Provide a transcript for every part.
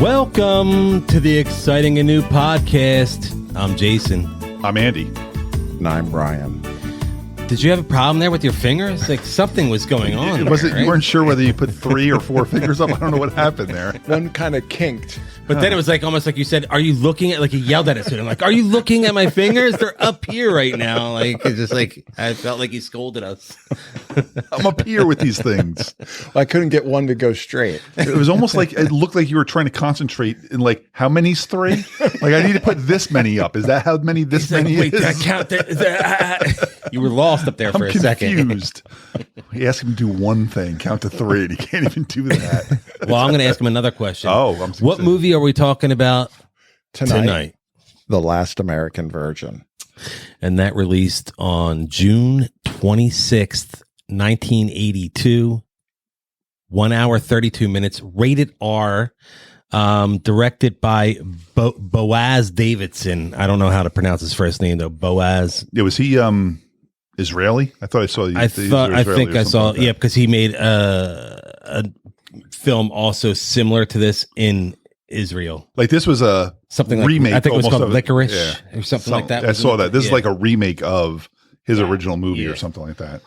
Welcome to the exciting and new podcast. I'm Jason. I'm Andy. And I'm Brian. Did you have a problem there with your fingers? Like something was going on. You weren't sure whether you put 3 or 4 fingers up. I don't know what happened there. One kind of kinked. But then it was like almost like you said, "Are you looking at?" Like he yelled at us. I'm like, "Are you looking at my fingers? They're up here right now." Like it's just like I felt like he scolded us. I'm up here with these things. I couldn't get one to go straight. It was almost like it looked like you were trying to concentrate in like how many's 3? Like I need to put this many up. Is that how many this many Wait, is? did I count that? You were lost up there for a second. I'm confused. You ask him to do one thing, count to 3, and he can't even do that. Well, I'm going to ask him another question. Oh, what movie are we talking about Tonight. The Last American Virgin. And that released on June 26th, 1982. 1 hour, 32 minutes. Rated R. Directed by Boaz Davidson. I don't know how to pronounce his first name, though. Boaz. Yeah, was he Israeli? I thought I saw. I think I saw. Yeah, because he made a film also similar to this in Israel. Like this was a something remake. Like, I think it was called Licorice yeah. or something like that. I saw that. This is like a remake of his original movie or something like that.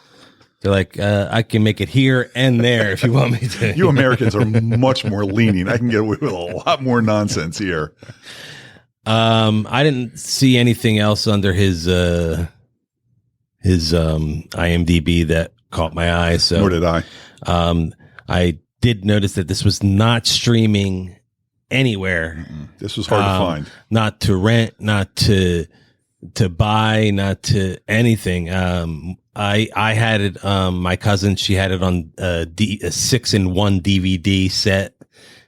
They're like, I can make it here and there if you want me to. You Americans are much more lenient. I can get away with a lot more nonsense here. I didn't see anything else under his IMDb that caught my eye. So Nor did I. I did notice that this was not streaming anywhere. This was hard to find. Not to rent, not to buy, not to anything. I had it. My cousin, she had it on a 6-in-1 DVD set.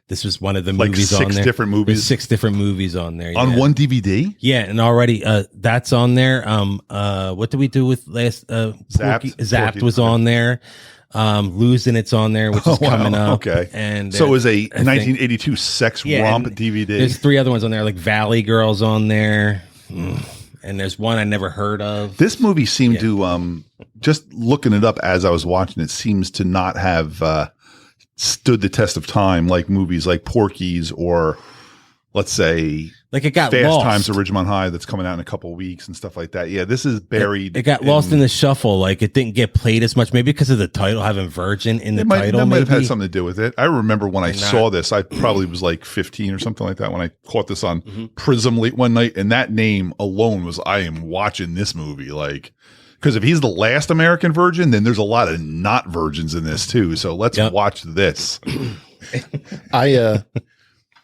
This was one of the movies on there. 6 different movies. There's 6 different movies on there On one DVD. Yeah, and already that's on there. What did we do with last? Zapped was on there. Losing It's on there, which is coming up. Okay, and so it was a 1982 sex romp DVD. There's 3 other ones on there, like Valley Girls on there, and there's one I never heard of. This movie seemed to just looking it up as I was watching it seems to not have stood the test of time like movies like Porky's or let's say like it got Fast lost. Times at Ridgemont High that's coming out in a couple of weeks and stuff like that. Yeah, this is buried. It got lost in the shuffle. Like it didn't get played as much, maybe because of the title, having Virgin in the title. That might have maybe had something to do with it. I remember when I saw this, I probably was like 15 or something like that when I caught this on Prism late one night, and that name alone was I am watching this movie. Like, because if he's the last American virgin, then there's a lot of not virgins in this too. So let's watch this. I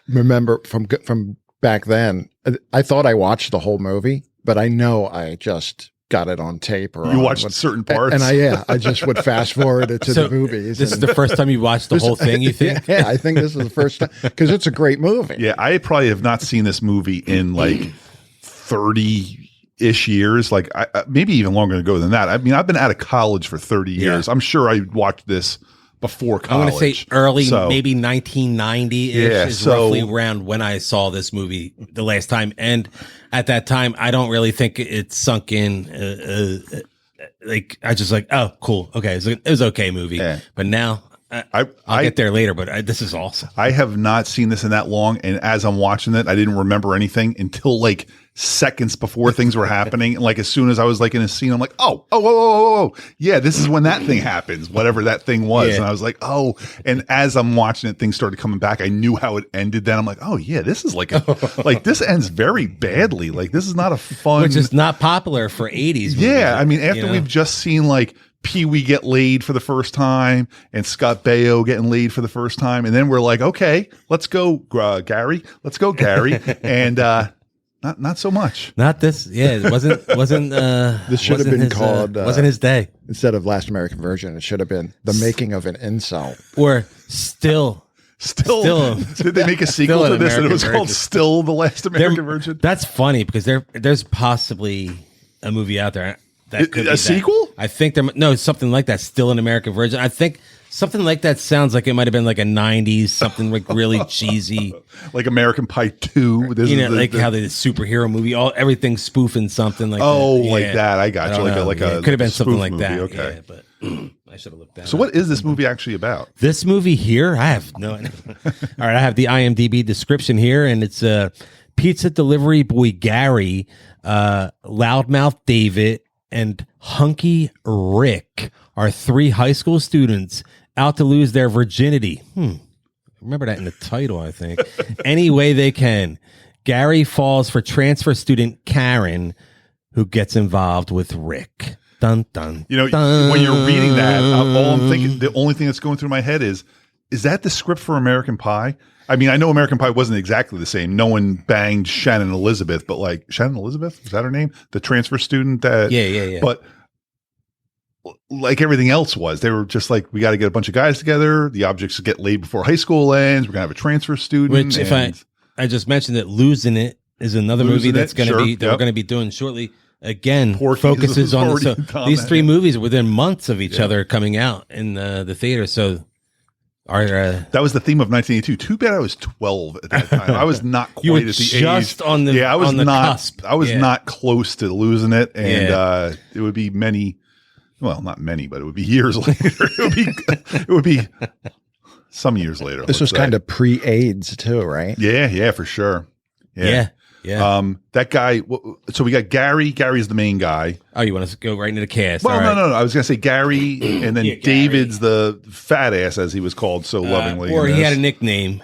remember from back then, I thought I watched the whole movie, but I know I just got it on tape. Or you watched certain parts, and I just would fast forward it to the movies. This is the first time you watched the whole thing. You think? Yeah, I think this is the first time because it's a great movie. Yeah, I probably have not seen this movie in like 30-ish years, like maybe even longer ago than that. I mean, I've been out of college for 30 years. I'm sure I watched this before college. I'm going to say early, maybe 1990-ish is roughly around when I saw this movie the last time. And at that time, I don't really think it sunk in. Like I just like, oh, cool. Okay. It was okay movie. Yeah. But now I'll get there later, but this is awesome. I have not seen this in that long. And as I'm watching it, I didn't remember anything until like seconds before things were happening. And like as soon as I was like in a scene, I'm like, oh, yeah, this is when that thing happens, whatever that thing was. Yeah. And I was like, oh, and as I'm watching it, things started coming back. I knew how it ended. Then I'm like, oh yeah, this is like like this ends very badly. Like this is not a fun, which is not popular for 80s movies. Yeah, I mean, after we've just seen like Pee-wee get laid for the first time and Scott Baio getting laid for the first time, and then we're like, okay, let's go, Gary. Let's go, Gary. And not so much. Not this. Yeah, it wasn't. This should have been called. Wasn't his day. Instead of Last American Virgin, it should have been The Making of an Incel. Or Still. Did they make a sequel to this and it was called Still the Last American Virgin? That's funny because there's possibly a movie out there that could be a sequel. I think something like that. Still an American Virgin. I think something like that sounds like it might have been like a 90s, something like really cheesy. Like American Pie 2. How the superhero movie, everything's spoofing something like that. Like that. I got you. Like a it could have been something like movie. that. Okay. Yeah, but I should have looked that So up. what is this movie actually about? This movie here, I have no idea. All right, I have the IMDb description here, and it's pizza delivery boy Gary, loudmouth David, and hunky Rick are 3 high school students out to lose their virginity. Remember that in the title, I think. Any way they can. Gary falls for transfer student Karen, who gets involved with Rick. Dun, dun, You know, dun. when you're reading that, all I'm thinking, the only thing that's going through my head is that the script for American Pie? I mean, I know American Pie wasn't exactly the same. No one banged Shannon Elizabeth, but like Shannon Elizabeth, is that her name? The transfer student that, Yeah. But like everything else was, they were just like, we got to get a bunch of guys together. The objects get laid before high school ends. We're gonna have a transfer student. Which, if I just mentioned that Losing It is another movie that's going to be that we're going to be doing shortly. Again, Porky's focuses on already these done 3 that. movies are within months of each other coming out in the theater. So, that was the theme of 1982. Too bad I was 12 at that time. I was not quite you were at the just age. on the I was on the not. cusp. I was not close to losing it, and Yeah. it would be many. Well, not many, but it would be years later. It would be some years later. This was kind of pre-AIDS too, right? yeah, for sure. Yeah. That guy. So we got Gary. Gary's the main guy. Oh, you want to go right into the cast? Well, All right. no. I was gonna say Gary, and then Yeah, Gary. David's the fat ass, as he was called so lovingly. Or in he this. had a nickname.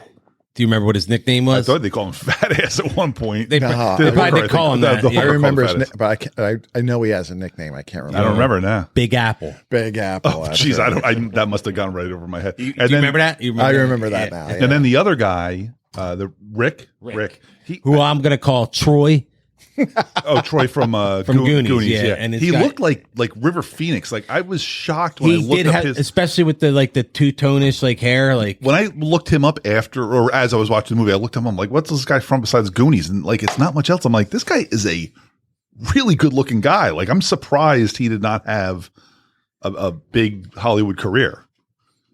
Do you remember what his nickname I was? thought they called him fat ass at one point. They Nah, probably did call him that. The Yeah. I remember his called him fat name, but I know he has a nickname. I can't remember. I don't remember now. Big Apple. Big Apple. Oh, that's jeez, right. that must have gone right over my head. Do you remember that? You I remember that now. And then the other guy, the Rick. Who I'm going to call Troy. Troy from Goonies, yeah. And he looked like River Phoenix. Like I was shocked when I He looked did up have, his. especially with the two-tone-ish hair. When I looked him up after, or as I was watching the movie, I looked him up. I'm like, what's this guy from besides Goonies? And like, it's not much else. I'm like, this guy is a really good looking guy. Like, I'm surprised he did not have a big Hollywood career.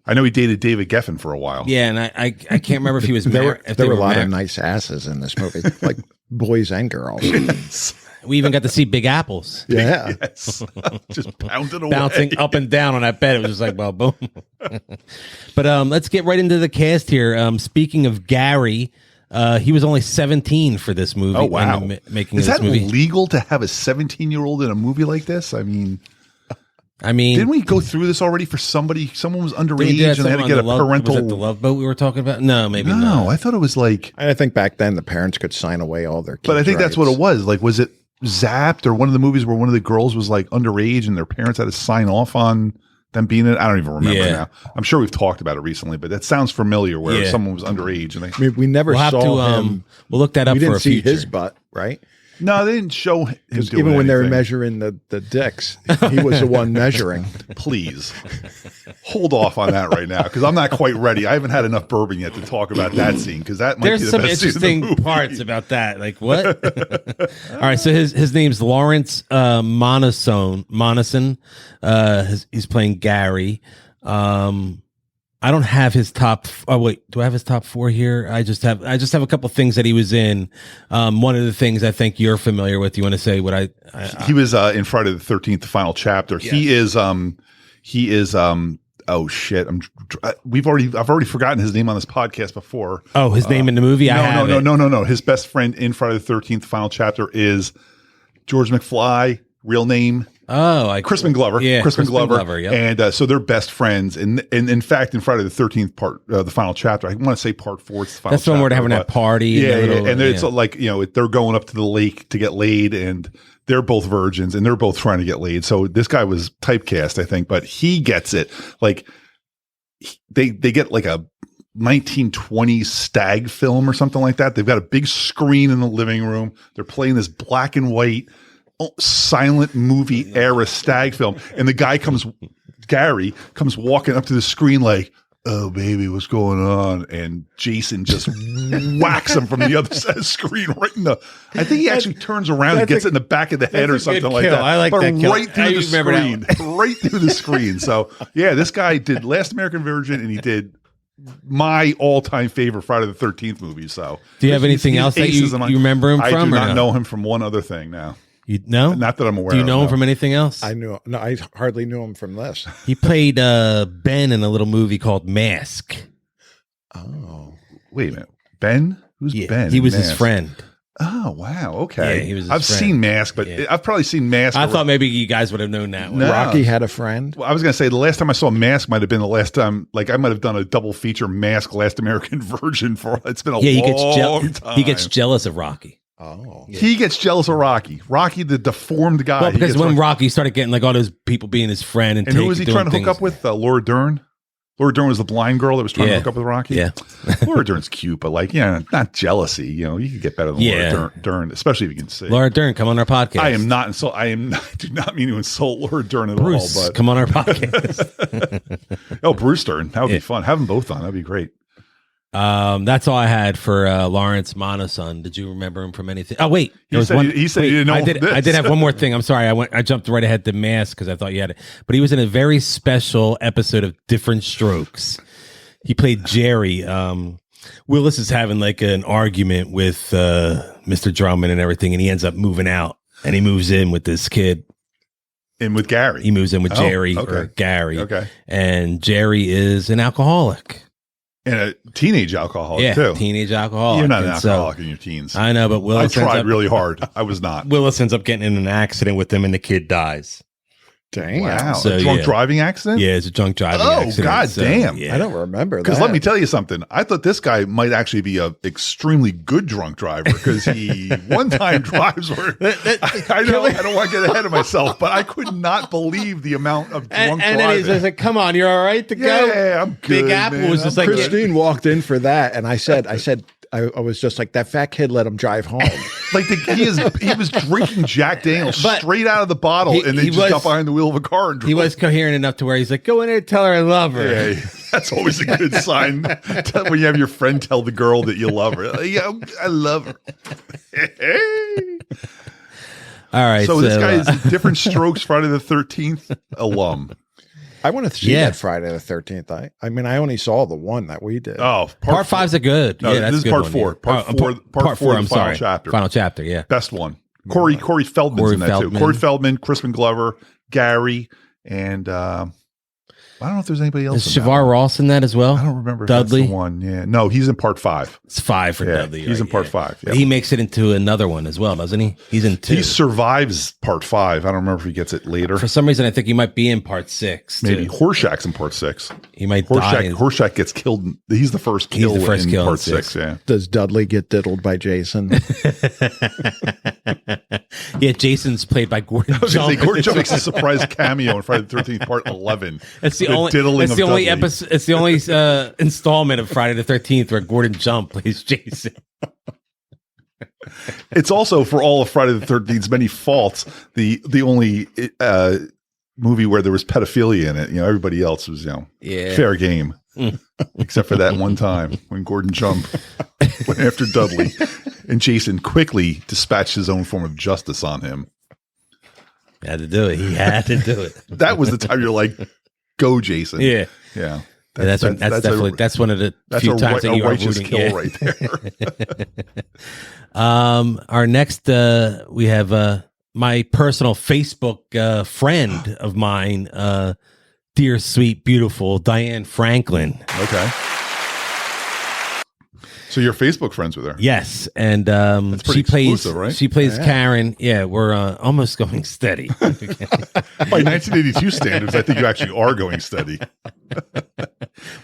I know he dated David Geffen for a while. Yeah, and I can't remember if he was there married. were a lot of nice asses in this movie, like boys and girls. We even got to see Big Apples. Yeah. Yes. Just pounding away. Bouncing up and down on that bed. It was just like, well, boom. But let's get right into the cast here. Speaking of Gary, he was only 17 for this movie. Oh, wow. Making Is this that movie. legal to have a 17-year-old in a movie like this? I mean, didn't we go through this already for somebody? Someone was we did underage and they had to get a parental. Was it the Love Boat we were talking about? No, maybe not. No, I thought it was like. And I think back then the parents could sign away all their kids' But I think that's what rights. it was. Like, was it Zapped or one of the movies where one of the girls was like underage and their parents had to sign off on them being in it? I don't even remember now. I'm sure we've talked about it recently, but that sounds familiar where someone was underage and they. I mean, we never We'll have saw to. him. We'll look that up We for didn't a see future. his butt, right? No, they didn't show him Because doing even when they were anything. measuring the dicks, he was the one measuring. Please hold off on that right now because I'm not quite ready. I haven't had enough bourbon yet to talk about that scene because that might be There's the some best scene in the interesting movie. parts about that. Like what? All right, so his name's Lawrence Monason. He's playing Gary. I don't have his top. Oh wait, do I have his top 4 here? I just have a couple things that he was in. One of the things I think you're familiar with. You want to say what I He was in Friday the 13th, the final chapter. Yes. He is. Oh shit! I've already forgotten his name on this podcast before. Oh, his name in the movie? No. His best friend in Friday the 13th, final chapter is George McFly. Real name. Oh, Crispin Glover. Yeah, Crispin Glover. Yep. And so they're best friends. And in fact, in Friday the 13th part, the final chapter, I want to say part 4. It's the final That's the one where they're having chapter, that party. Yeah, little, and it's like, they're going up to the lake to get laid and they're both virgins and they're both trying to get laid. So this guy was typecast, I think, but he gets it. Like they get like a 1920s stag film or something like that. They've got a big screen in the living room. They're playing this black and white silent movie era stag film. And the guy Gary comes walking up to the screen like, oh baby, what's going on? And Jason just whacks him from the other side of the screen right in the, I think he actually turns around and gets it in the back of the head or something like that. I like but that kill. right through the screen, right through the screen. So yeah, this guy did Last American Virgin and he did my all-time favorite Friday the 13th movie. So do you have anything else that you remember him from? I do not know him from one other thing now. You know? Not that I'm aware of. Do you know him from anything else? I hardly knew him from this. He played Ben in a little movie called Mask. Oh. Wait a minute. Ben? Who's Ben? He was his friend. Oh, wow. Okay. Yeah, he was I've seen Mask, but I've probably seen Mask. I thought maybe you guys would have known that one. No. Rocky had a friend. Well, I was going to say the last time I saw Mask might have been the last time, like I might have done a double feature Mask Last American Virgin for, it's been a long time. He gets jealous of Rocky. Oh. Yeah. He gets jealous of Rocky. Rocky, the deformed guy. Well, because when Rocky started getting like all those people being his friend. And who was he trying to hook up with? Laura Dern? Laura Dern was the blind girl that was trying to hook up with Rocky. Yeah. Laura Dern's cute, but like, not jealousy. You could get better than Laura Dern, especially if you can see. Laura Dern, come on our podcast. I do not mean to insult Laura Dern at Bruce, all, but come on our podcast. Oh, Bruce Dern. That would be fun. Have them both on. That'd be great. That's all I had for Lawrence Monason. Did you remember him from anything? Oh, wait. He said he didn't know I did have one more thing. I'm sorry. I jumped right ahead to Mask because I thought you had it. But he was in a very special episode of Different Strokes. He played Jerry. Willis is having like an argument with Mr. Drummond and everything, and he ends up moving out, and he moves in with this kid. In with Gary. He moves in with Jerry or Gary. Okay. And Jerry is an alcoholic. And a teenage alcoholic, too. Teenage alcoholic. You're not an alcoholic in your teens. I know, but Willis I tried really hard. I was not. Willis ends up getting in an accident with him, and the kid dies. Dang. Wow. So, a drunk driving accident? Yeah, it's a drunk driving accident. Oh, God damn. I don't remember that. Because let me tell you something. I thought this guy might actually be a extremely good drunk driver because he one time drives where I know I don't want to get ahead of myself, but I could not believe the amount of drunk and driving. then he's just like, come on, you're all right to go? Yeah, I'm good. Big Apple man. was just like Christine walked in for that, and I said, I was just like, that fat kid let him drive home. Like he was drinking Jack Daniels straight out of the bottle, and then just got behind the wheel of a car and drove. He was coherent enough to where he's like, go in there and tell her I love her. Yeah, that's always a good sign when you have your friend tell the girl that you love her. Yeah, I love her. All right. So this guy is Different Strokes Friday the 13th alum. I want to see that Friday the 13th. I mean, I only saw the one that we did. Oh, part 5's a good. No, that's this is part 4. Part 4. I'm sorry. Chapter. Final chapter. Yeah. Best one. Corey Feldman's in that too. Corey Feldman, Crispin Glover, Gary, and I don't know if there's anybody else. Is Shavar Ross in that as well? I don't remember. Dudley. If that's the one. Yeah. No, he's in part 5. It's 5 for Dudley. He's in part 5. Yeah. He makes it into another one as well, doesn't he? He's in 2. He survives part 5. I don't remember if he gets it later. For some reason, I think he might be in part 6. Maybe Horshack's in part 6. He might die. Horshack gets killed. He's the first kill in part 6. Yeah. Does Dudley get diddled by Jason? Yeah, Jason's played by Gordon Jump. Gordon Jump makes a surprise cameo in Friday the 13th, part 11. It's the only episode. It's the only installment of Friday the 13th where Gordon Jump plays Jason. It's also, for all of Friday the 13th's many faults, the only movie where there was pedophilia in it. Everybody else was fair game, except for that one time when Gordon Jump went after Dudley, and Jason quickly dispatched his own form of justice on him. Had to do it. He had to do it. That was the time you're like, go, Jason. Yeah. Yeah. That's one of the few times that you are righteous rooting. Kill right there. Our next, we have my personal Facebook friend of mine, dear, sweet, beautiful Diane Franklin. Okay. So you're Facebook friends with her? Yes, and she plays, right? She plays Karen. Yeah, we're almost going steady. By 1982 standards, I think you actually are going steady.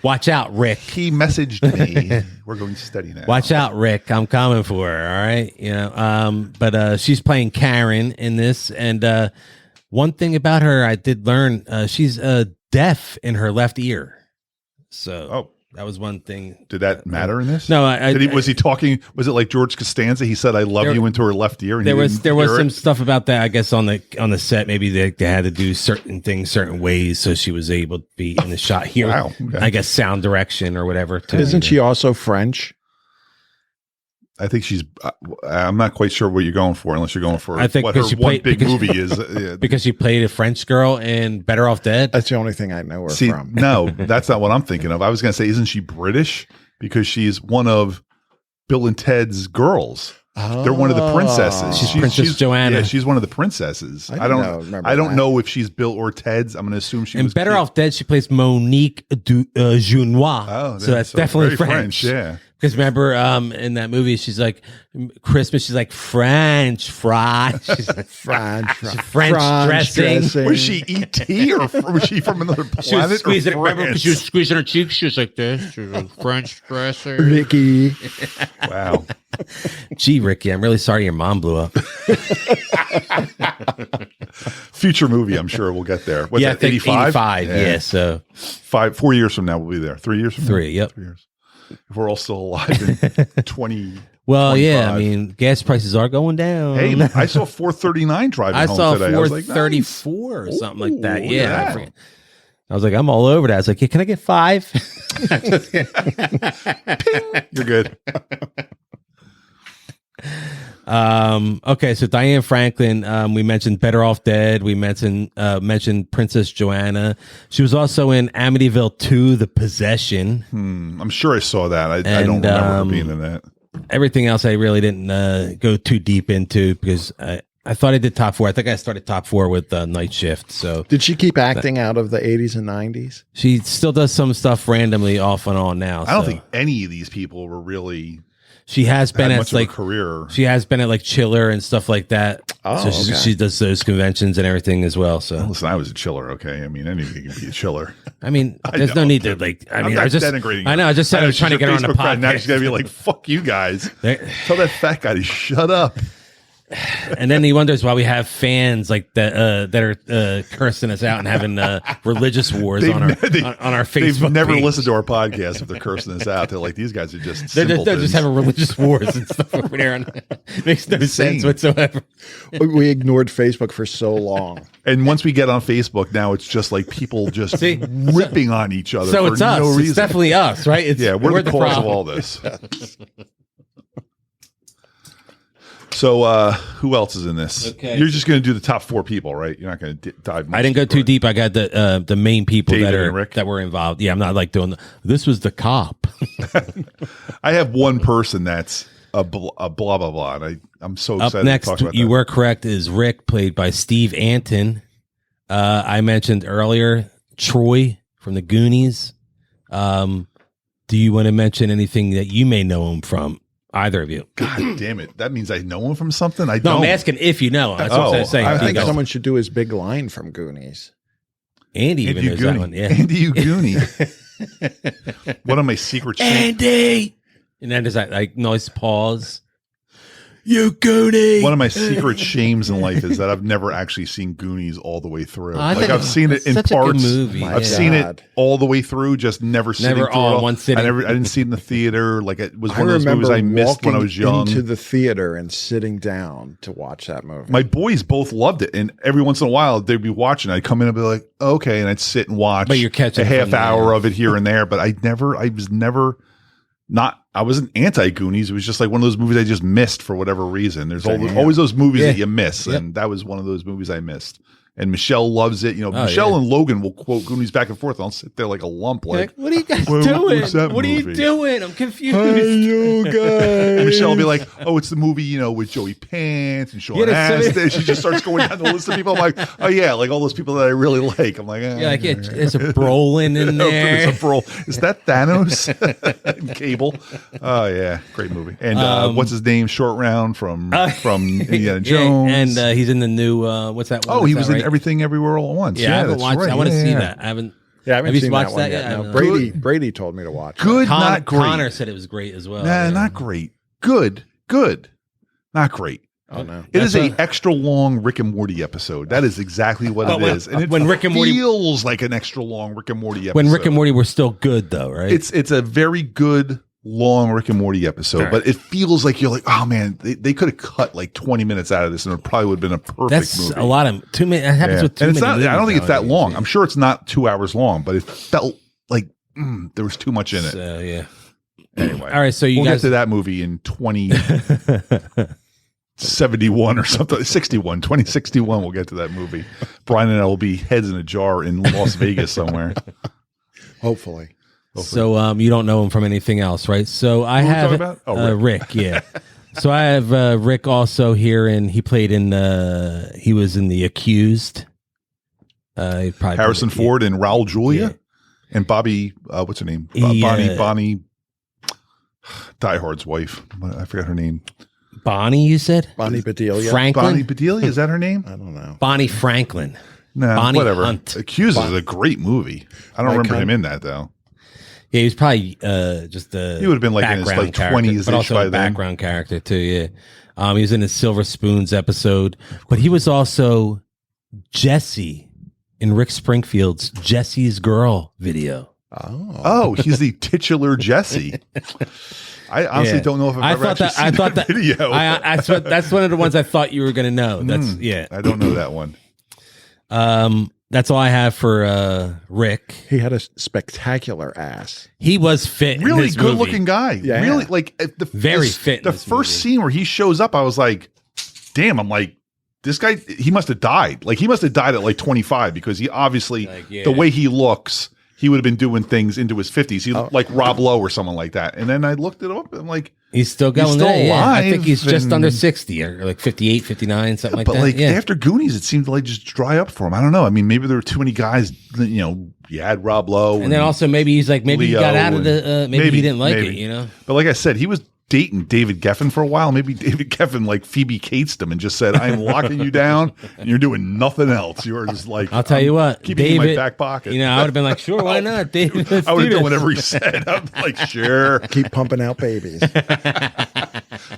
Watch out, Rick. He messaged me. We're going steady now. Watch out, Rick. I'm coming for her. All right, but she's playing Karen in this, and one thing about her, I did learn she's deaf in her left ear. So. That was one thing. Did that matter in this? No, was he talking? Was it like George Costanza? He said, "I love you" into her left ear. And there was some stuff about that. I guess on the set, maybe they had to do certain things certain ways, so she was able to be in the shot here. Wow. Okay. I guess sound direction or whatever. Isn't she also French? I think she's. I'm not quite sure what you're going for, unless you're going for. I think what her one big movie is. Because she played a French girl in Better Off Dead. That's the only thing I know her from. No, that's not what I'm thinking of. I was going to say, isn't she British? Because she's one of Bill and Ted's girls. They're one of the princesses. She's Princess Joanna. Yeah, she's one of the princesses. I don't know if she's Bill or Ted's. I'm going to assume she was. And Better Off Dead, she plays Monique Junois. Oh, so that's definitely French. Yeah. Because remember, in that movie, she's like Christmas. She's like French fries. She's like French dressing. Was she E.T. or was she from another planet? She was squeezing. Remember, she was squeezing her cheeks. She was like this. She was like French dressing. Ricky. Wow. Gee, Ricky, I'm really sorry your mom blew up. Future movie, I'm sure we'll get there. What's that? 85. 85. Yeah. So 4 years from now, we'll be there. 3 years from now. 3. Yep. 3 years. If we're all still alive in 20. Well, 25. yeah, I mean, gas prices are going down. Hey, I saw 439 driving home today. I saw 434 nice. or something like that. Yeah. That. I was like, I'm all over that. I was like, yeah, can I get 5? Ping. You're good. Okay, so Diane Franklin, we mentioned Better Off Dead. We mentioned Princess Joanna. She was also in Amityville 2, The Possession. I'm sure I saw that. I don't remember her being in that. Everything else I really didn't go too deep into because I thought I did top 4. I think I started top 4 with Night Shift. So did she keep acting out of the 80s and 90s? She still does some stuff randomly off and on now. I don't think any of these people were really. She has been at like career. She has been at like Chiller and stuff like that. Oh, so she does those conventions and everything as well. So listen, I was a chiller. Okay, I mean anybody can be a chiller. I mean, there's no need to like. I mean, I'm not denigrating. I know. I just said I was trying to get her on the podcast. Now she's gonna be like, "Fuck you guys." Tell that fat guy to shut up. And then he wonders why we have fans like that that are cursing us out and having religious wars on our Facebook. They've never page. listened to our podcast if they're cursing us out. They're like, these guys are just they're just having religious wars and stuff over there. And it makes no sense whatsoever. We ignored Facebook for so long. And once we get on Facebook, now it's just like people just ripping on each other. So for it's us. No reason. It's definitely us, right? We're the cause of all this. So who else is in this? Okay. You're just going to do the top 4 people, right? You're not going to dive much I didn't go too deep. I got the main people David that were involved. Yeah, I'm not like doing this was the cop. I have one person that's a blah blah blah. And I'm so excited Up next, to talk about you that. were correct, is Rick, played by Steve Antin. I mentioned earlier Troy from the Goonies. Do you want to mention anything that you may know him from? Either of you. God damn it. That means I know him from something? I No, don't. I'm asking if you know. That's what I'm saying. I think someone should do his big line from Goonies. Andy even knows that one. Yeah. Andy, you Goonie. One of my secret Andy! And then there's that like nice pause. You Goonie! One of my secret shames in life is that I've never actually seen Goonies all the way through. Like I've seen it in such a good parts. movie. I've seen it all the way through, just never sitting through all it in one sitting. I didn't see it in the theater. Like it was I one of those movies I missed when I was young. Into the theater and sitting down to watch that movie. My boys both loved it, and every once in a while they'd be watching. I'd come in and be like, "Okay," and I'd sit and watch. But you're catching a half hour of it here and there. But I wasn't anti Goonies. It was just like one of those movies I just missed for whatever reason. There's always those movies that you miss, and that was one of those movies I missed. And Michelle loves it. Michelle and Logan will quote Goonies back and forth. And I'll sit there like a lump. Like, what are you guys doing? What are you doing? I'm confused. Hey, guys. Michelle will be like, "Oh, it's the movie, with Joey Pants and Sean Astin." She just starts going down the list of people. I'm like, "Oh yeah, like all those people that I really like." I'm like, there's a Brolin in there. Is that Thanos? Cable. Oh yeah, great movie. And what's his name? Short Round from Indiana Jones. And he's in the new what's that one? Oh, he was in Everything Everywhere All at Once. Yeah, I haven't watched. Right. I want to see that. I haven't. Yeah, I haven't seen watched that yet. No. Brady told me to watch. Good, not great. Connor said it was great as well. Nah, not great. Good, not great. Oh no! It is an extra long Rick and Morty episode. That is exactly what it is. And when Rick and Morty feels like an extra long Rick and Morty episode. When Rick and Morty were still good, though, right? It's a very good long Rick and Morty episode, but it feels like you're like, oh man, they could have cut like 20 minutes out of this, and it probably would have been a perfect movie. A lot of too many. It happens with too many. And I don't think it's that long. I'm sure it's not 2 hours long, but it felt like there was too much in it. Yeah. Anyway, all right. So we'll get to that movie in 2071 or something. 2061. We'll get to that movie. Brian and I will be heads in a jar in Las Vegas somewhere. Hopefully. So you don't know him from anything else, right? So I have Rick. Rick, yeah. So I have Rick also here, and he played in. He was in The Accused. Harrison Ford and Raul Julia, and Bobby. What's her name? Bonnie. Die Hard's wife. I forgot her name. Bonnie, you said? Bonnie Bedelia. Franklin? Bonnie Bedelia, is that her name? I don't know. Bonnie Franklin. No, Bonnie whatever. Hunt. Accused is a great movie. I don't remember him in that, though. Yeah, he was probably just a he would have been like in his like 20s, but also by a background character too. Yeah, he was in a Silver Spoons episode, but he was also Jesse in Rick Springfield's Jesse's Girl video. Oh, he's the titular Jesse. I honestly don't know if I've ever actually seen that video. That's one of the ones I thought you were going to know. That's I don't know that one. That's all I have for Rick. He had a spectacular ass. He was fit. Really good looking guy. Yeah. Really like very fit. The first scene where he shows up, I was like, damn, I'm like, this guy, he must have died. Like he must have died at like 25 because he obviously, the way he looks, he would have been doing things into his 50s. He looked like Rob Lowe or someone like that. And then I looked it up and I'm like, he's still going. He's still alive. Yeah. I think he's just under 60 or like 58, 59, something like that. But like after Goonies, it seemed to like just dry up for him. I don't know. I mean, maybe there were too many guys, you know, you had Rob Lowe. And then also maybe he's like, maybe Leo, he got out of the, maybe he didn't like it, you know? But like I said, he was dating David Geffen for a while. Maybe David Geffen like Phoebe Cates'd him and just said, I'm locking you down and you're doing nothing else. You're just like, I'll tell you what, keeping David, you in my back pocket. You know, I would have been like, sure, why not, David? I would have done whatever he said. I'm like, sure. Keep pumping out babies. I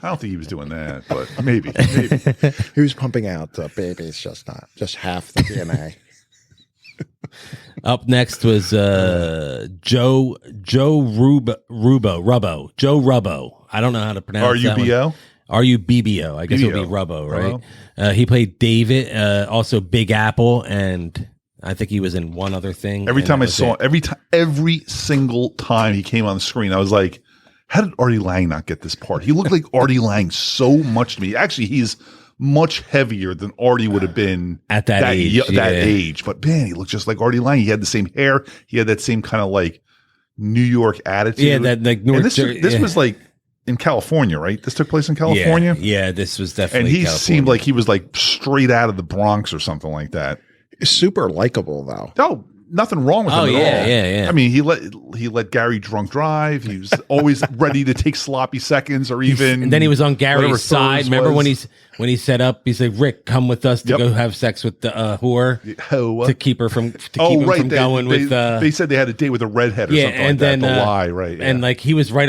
don't think he was doing that, but maybe. He was pumping out babies, just half the DNA. Up next was Joe Rubbo. Joe Rubbo. I don't know how to pronounce that one. R-U-B-B-O. I guess it would be Rubbo, right? He played David, also Big Apple, and I think he was in one other thing. Every single time he came on the screen, I was like, how did Artie Lang not get this part? He looked like Artie Lang so much to me. Actually, he's much heavier than Artie would have been at that age. But man, he looked just like Artie Lang. He had the same hair. He had that same kind of like New York attitude. Yeah, that like North. This was like in California, right? This took place in California. Yeah, this was definitely. And he seemed like he was like straight out of the Bronx or something like that. Super likable though. Oh, nothing wrong with him at all. Yeah. I mean, he let Gary drunk drive. He was always ready to take sloppy seconds or even. And then he was on Gary's side. Remember when he set up? He's like, Rick, come with us to go have sex with the whore to keep her from going with. They said they had a date with a redhead or something like that. The lie, right? And like he was right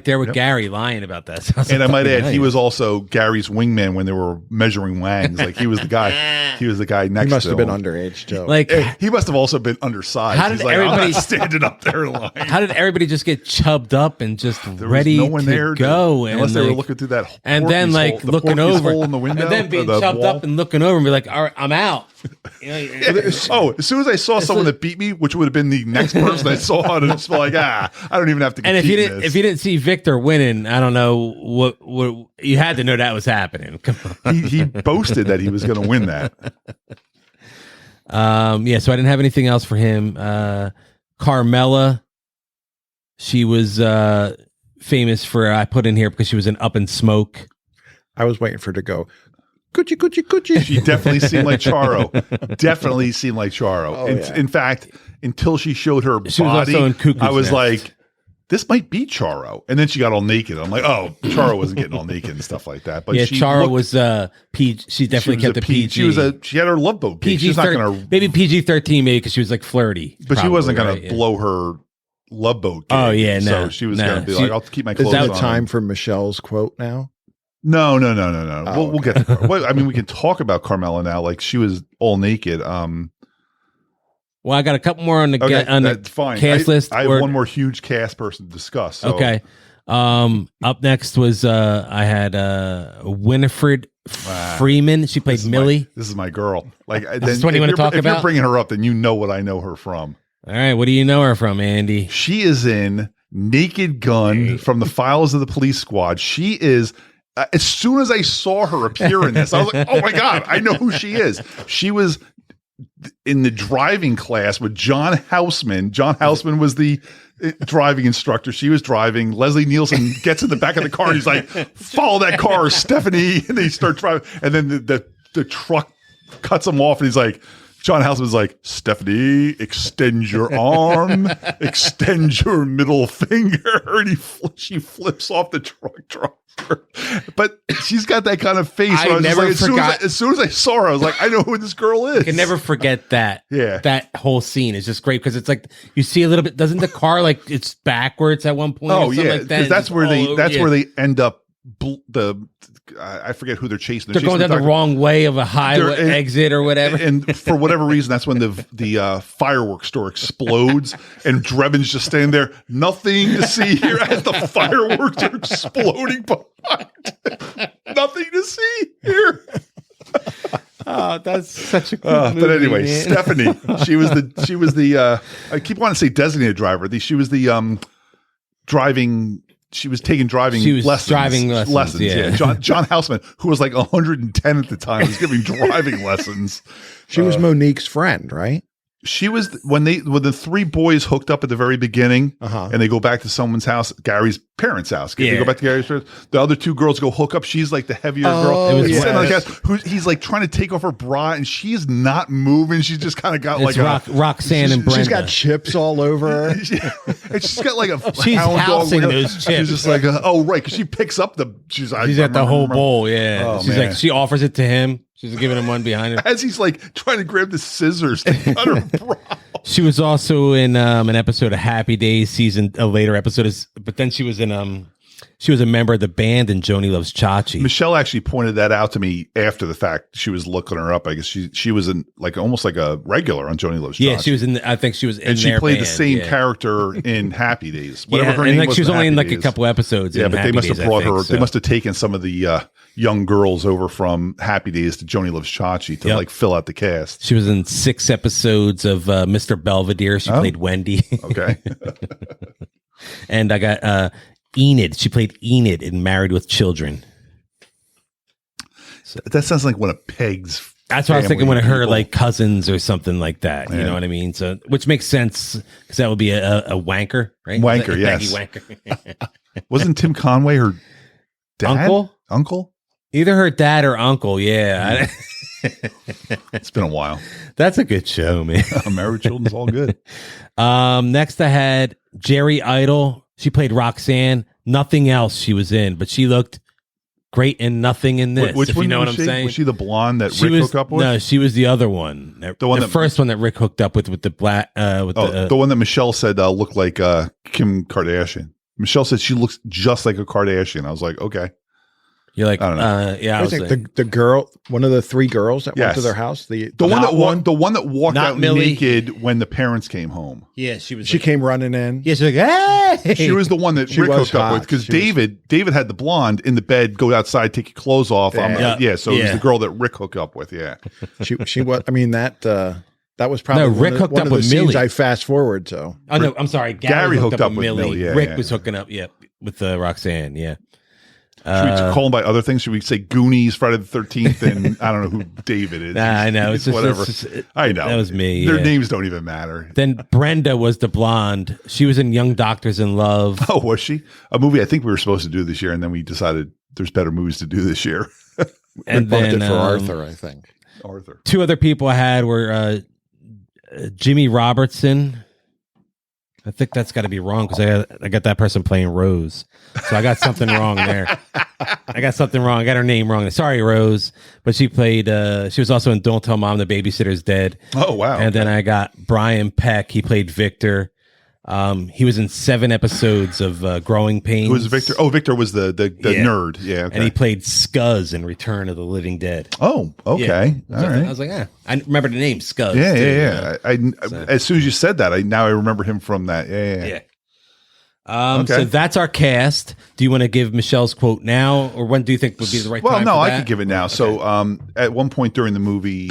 there with Gary lying about that. So and I might add, he was also Gary's wingman when they were measuring wangs. Like he was the guy. He was the guy next to him. He must have been underage, Joe. Like he must have also been undersized. How did everybody standing up there lying? How did everybody just get chubbed up and just ready no one to there go? Unless they were looking through that, and then like looking over in the window, and then being chubbed up and looking over and be like, "All right, I'm out." As soon as I saw someone that beat me, which would have been the next person I saw, and it's like, I don't even have to. And if you didn't see Victor winning, I don't know what you had to know that was happening. Come on. He boasted that he was going to win that. So I didn't have anything else for him. Carmela, she was famous for, I put in here because she was in Up in Smoke. I was waiting for her to go, coochie. She definitely seemed like Charo. Oh, In fact, until she showed her body, was also in Cuckoo's I was Nest. like, this might be Charo. And then she got all naked. I'm like, oh, Charo wasn't getting all naked and stuff like that. But Charo was PG. She definitely kept a PG. She had her love boat. PG. Maybe PG-13, maybe because she was like flirty. But she wasn't going to blow her love boat. Oh yeah, no. So she was going to be like, I'll keep my clothes on. Is that time for Michelle's quote now? No. Oh, we'll get to Carmela. I mean, we can talk about Carmela now. Like she was all naked. Well, I got a couple more on the fine. cast list. I have one more huge cast person to discuss. So. Okay. Up next was I had Winifred Freeman. She played Millie. This is my girl. Like this is what you want to talk about. If you're bringing her up, then you know what I know her from. All right, what do you know her from, Andy? She is in Naked Gun from the Files of the Police Squad. She is. As soon as I saw her appear in this, I was like, "Oh my god, I know who she is." She was in the driving class with John Houseman. John Houseman was the driving instructor. She was driving. Leslie Nielsen gets in the back of the car and he's like, follow that car, Stephanie. And they start driving. And then the truck cuts him off and he's like, John Houseman's like, Stephanie, extend your arm, extend your middle finger. And she flips off the truck driver. But she's got that kind of face. I never forgot. As soon as I saw her, I was like, I know who this girl is. I can never forget that. Yeah. That whole scene is just great because it's like you see a little bit. Doesn't the car like it's backwards at one point? Oh, yeah. Like that? That's where they end up. I forget who they're chasing. They're going down the wrong way of a highway exit or whatever. And for whatever reason, that's when the fireworks store explodes and Drebin's just standing there. Nothing to see here as the fireworks are exploding behind. Nothing to see here. Oh, that's such a cool movie, but anyway, man. Stephanie, she was the I keep wanting to say designated driver. She was the driving. She was taking driving lessons. Yeah. John Houseman, who was like 110 at the time, was giving driving lessons. She was Monique's friend, right? She was when the three boys hooked up at the very beginning, and they go back to someone's house, Gary's parents' house. They go back to Gary's parents. The other two girls go hook up. She's like the heavier girl. He's sitting on the couch. He's like trying to take off her bra, and she's not moving. She's just kind of got Roxanne and Brenda. She's got chips all over her. And she's got like a she's housing those chips. She's just like, oh right, because she picks up she's at the whole bowl. Yeah, oh, she's like she offers it to him. She's giving him one behind her as he's like trying to grab the scissors to cut her bra. She was also in an episode of Happy Days, a later episode, but then she was in she was a member of the band in Joni Loves Chachi. Michelle actually pointed that out to me after the fact. She was looking her up. I guess she was in like almost like a regular on Joni Loves Chachi. Yeah, she was in. I think she was in. And she played band, the same character in Happy Days. Whatever her and name like was. She was only in like Days. a couple episodes. Yeah, but they must have brought her. So. They must have taken some of the young girls over from Happy Days to Joni Loves Chachi to like fill out the cast. She was in 6 episodes of Mr. Belvedere. She played Wendy. Okay. And I got Enid. She played Enid in Married with Children. So, that sounds like one of Peg's. That's what I was thinking when I heard like cousins or something like that. You know what I mean? So, which makes sense because that would be a wanker, right? Wanker, yes. Wanker. Wasn't Tim Conway her dad? Uncle? Either her dad or uncle. Yeah. It's been a while. That's a good show, man. Married with Children's all good. Next I had Jerry Idle. She played Roxanne. Nothing else she was in, but she looked great in nothing in this. Which if one you know what I'm she? saying? Was she the blonde that Rick hooked up with? No, she was the other one. The first one that Rick hooked up with the black. The one that Michelle said looked like Kim Kardashian. Michelle said she looks just like a Kardashian. I was like, okay. You're like, I don't know. yeah. The girl, one of the 3 girls that went to their house. The one that walked out Millie. naked when the parents came home. Yeah, she was. She came running in. Yeah, she's like, hey. She was the one that Rick hooked up with because David had the blonde in the bed. Go outside, take your clothes off. So it was the girl that Rick hooked up with. Yeah, she was. I mean that was probably Rick hooked up with Millie. I fast forward to. Oh no, I'm sorry. Gary hooked up with Millie. Yeah, Rick was hooking up. With Roxanne. Yeah. Should we call them by other things? Should we say Goonies, Friday the 13th, and I don't know who David is. Nah, I know. It's just, whatever. I know. That was me. Their names don't even matter. Then Brenda was the blonde. She was in Young Doctors in Love. Oh, was she? A movie I think we were supposed to do this year, and then we decided there's better movies to do this year. And then for Arthur, I think. Arthur. 2 other people I had were Jimmy Robertson. I think that's got to be wrong because I got that person playing Rose. So I got something wrong there. I got her name wrong. Sorry, Rose. But she played, she was also in Don't Tell Mom the Babysitter's Dead. Oh, wow. And then I got Brian Peck. He played Victor. He was in 7 episodes of Growing Pains. Who was Victor? Oh, Victor was the nerd. Yeah. Okay. And he played Scuzz in Return of the Living Dead. Oh, okay. Yeah. All right. I was like, I remember the name Scuzz. Yeah. As soon as you said that, I remember him from that. Yeah. So that's our cast. Do you want to give Michelle's quote now, or when do you think would be the right time? Well, no, I could give it now. Okay. So, at one point during the movie,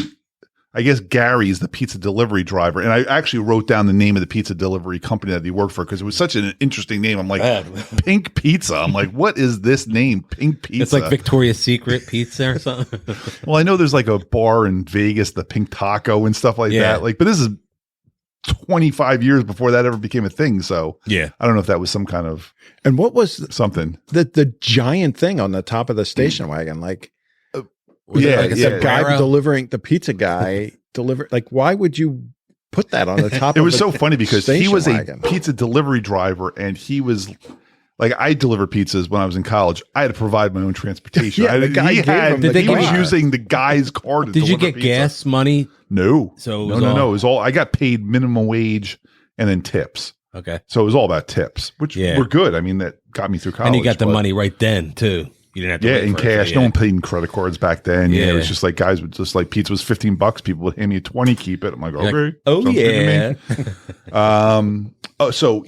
I guess Gary's the pizza delivery driver. And I actually wrote down the name of the pizza delivery company that he worked for because it was such an interesting name. I'm like, Pink Pizza. I'm like, what is this name? Pink Pizza. It's like Victoria's Secret pizza or something. Well, I know there's like a bar in Vegas, the Pink Taco and stuff like that. Like, but this is 25 years before that ever became a thing. So yeah, I don't know if that was some kind of and what was something the giant thing on the top of the station wagon, like. Like a guy delivering the pizza guy like why would you put that on the top it of was so funny because he was wagon? A pizza delivery driver and he was like I delivered pizzas when I was in college. I had to provide my own transportation. He was using the guy's car to Did you get pizza. Gas money? No. So no. It was all I got paid minimum wage and then tips. Okay. So it was all about tips, which were good. I mean, that got me through college. And you got the money right then too. You didn't have to in cash. No one paid in credit cards back then. Yeah, it was just like guys would just like pizza was $15. People would hand me a 20, keep it. I'm like, okay. So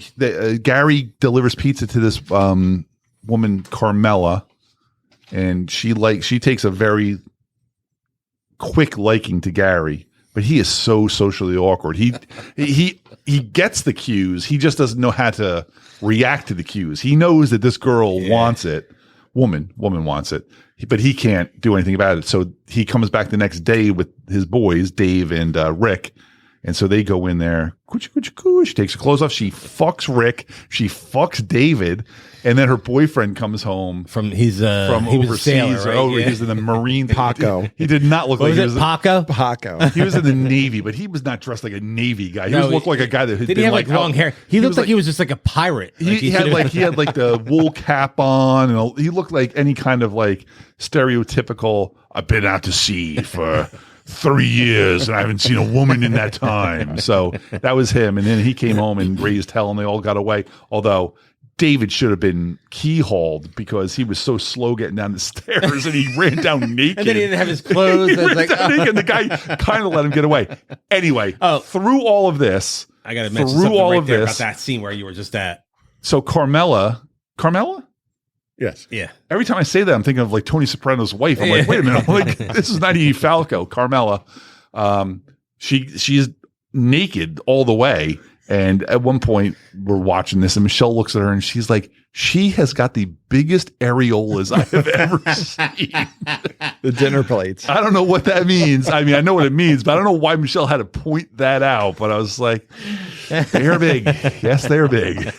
Gary delivers pizza to this woman, Carmela, and she takes a very quick liking to Gary, but he is so socially awkward. He gets the cues. He just doesn't know how to react to the cues. He knows that this girl wants it. Woman wants it, but he can't do anything about it. So he comes back the next day with his boys, Dave and Rick. And so they go in there. She takes her clothes off. She fucks Rick. She fucks David. And then her boyfriend comes home from he was overseas. a sailor, right? He's in the Marine. Paco. He did not look like he was Paco. He was in the Navy, but he was not dressed like a Navy guy. He looked like a guy that had did he have like long hair? He looked like he was just like a pirate. He had like the wool cap on, and he looked like any kind of like stereotypical. I've been out to sea for 3 years and I haven't seen a woman in that time. So that was him. And then he came home and raised hell and they all got away. Although David should have been keyhauled because he was so slow getting down the stairs and he ran down naked. And then he didn't have his clothes. Naked, and the guy kind of let him get away. Anyway, through all of this, I got to mention something right there about that scene where you were just at. So Carmela? Yes. Yeah. Every time I say that, I'm thinking of like Tony Soprano's wife. I'm like, wait a minute. I'm like, this is not Edie Falco. Carmela. She's naked all the way. And at one point, we're watching this, and Michelle looks at her, and she's like, she has got the biggest areolas I have ever seen. The dinner plates. I don't know what that means. I mean, I know what it means, but I don't know why Michelle had to point that out. But I was like, they're big. Yes, they're big.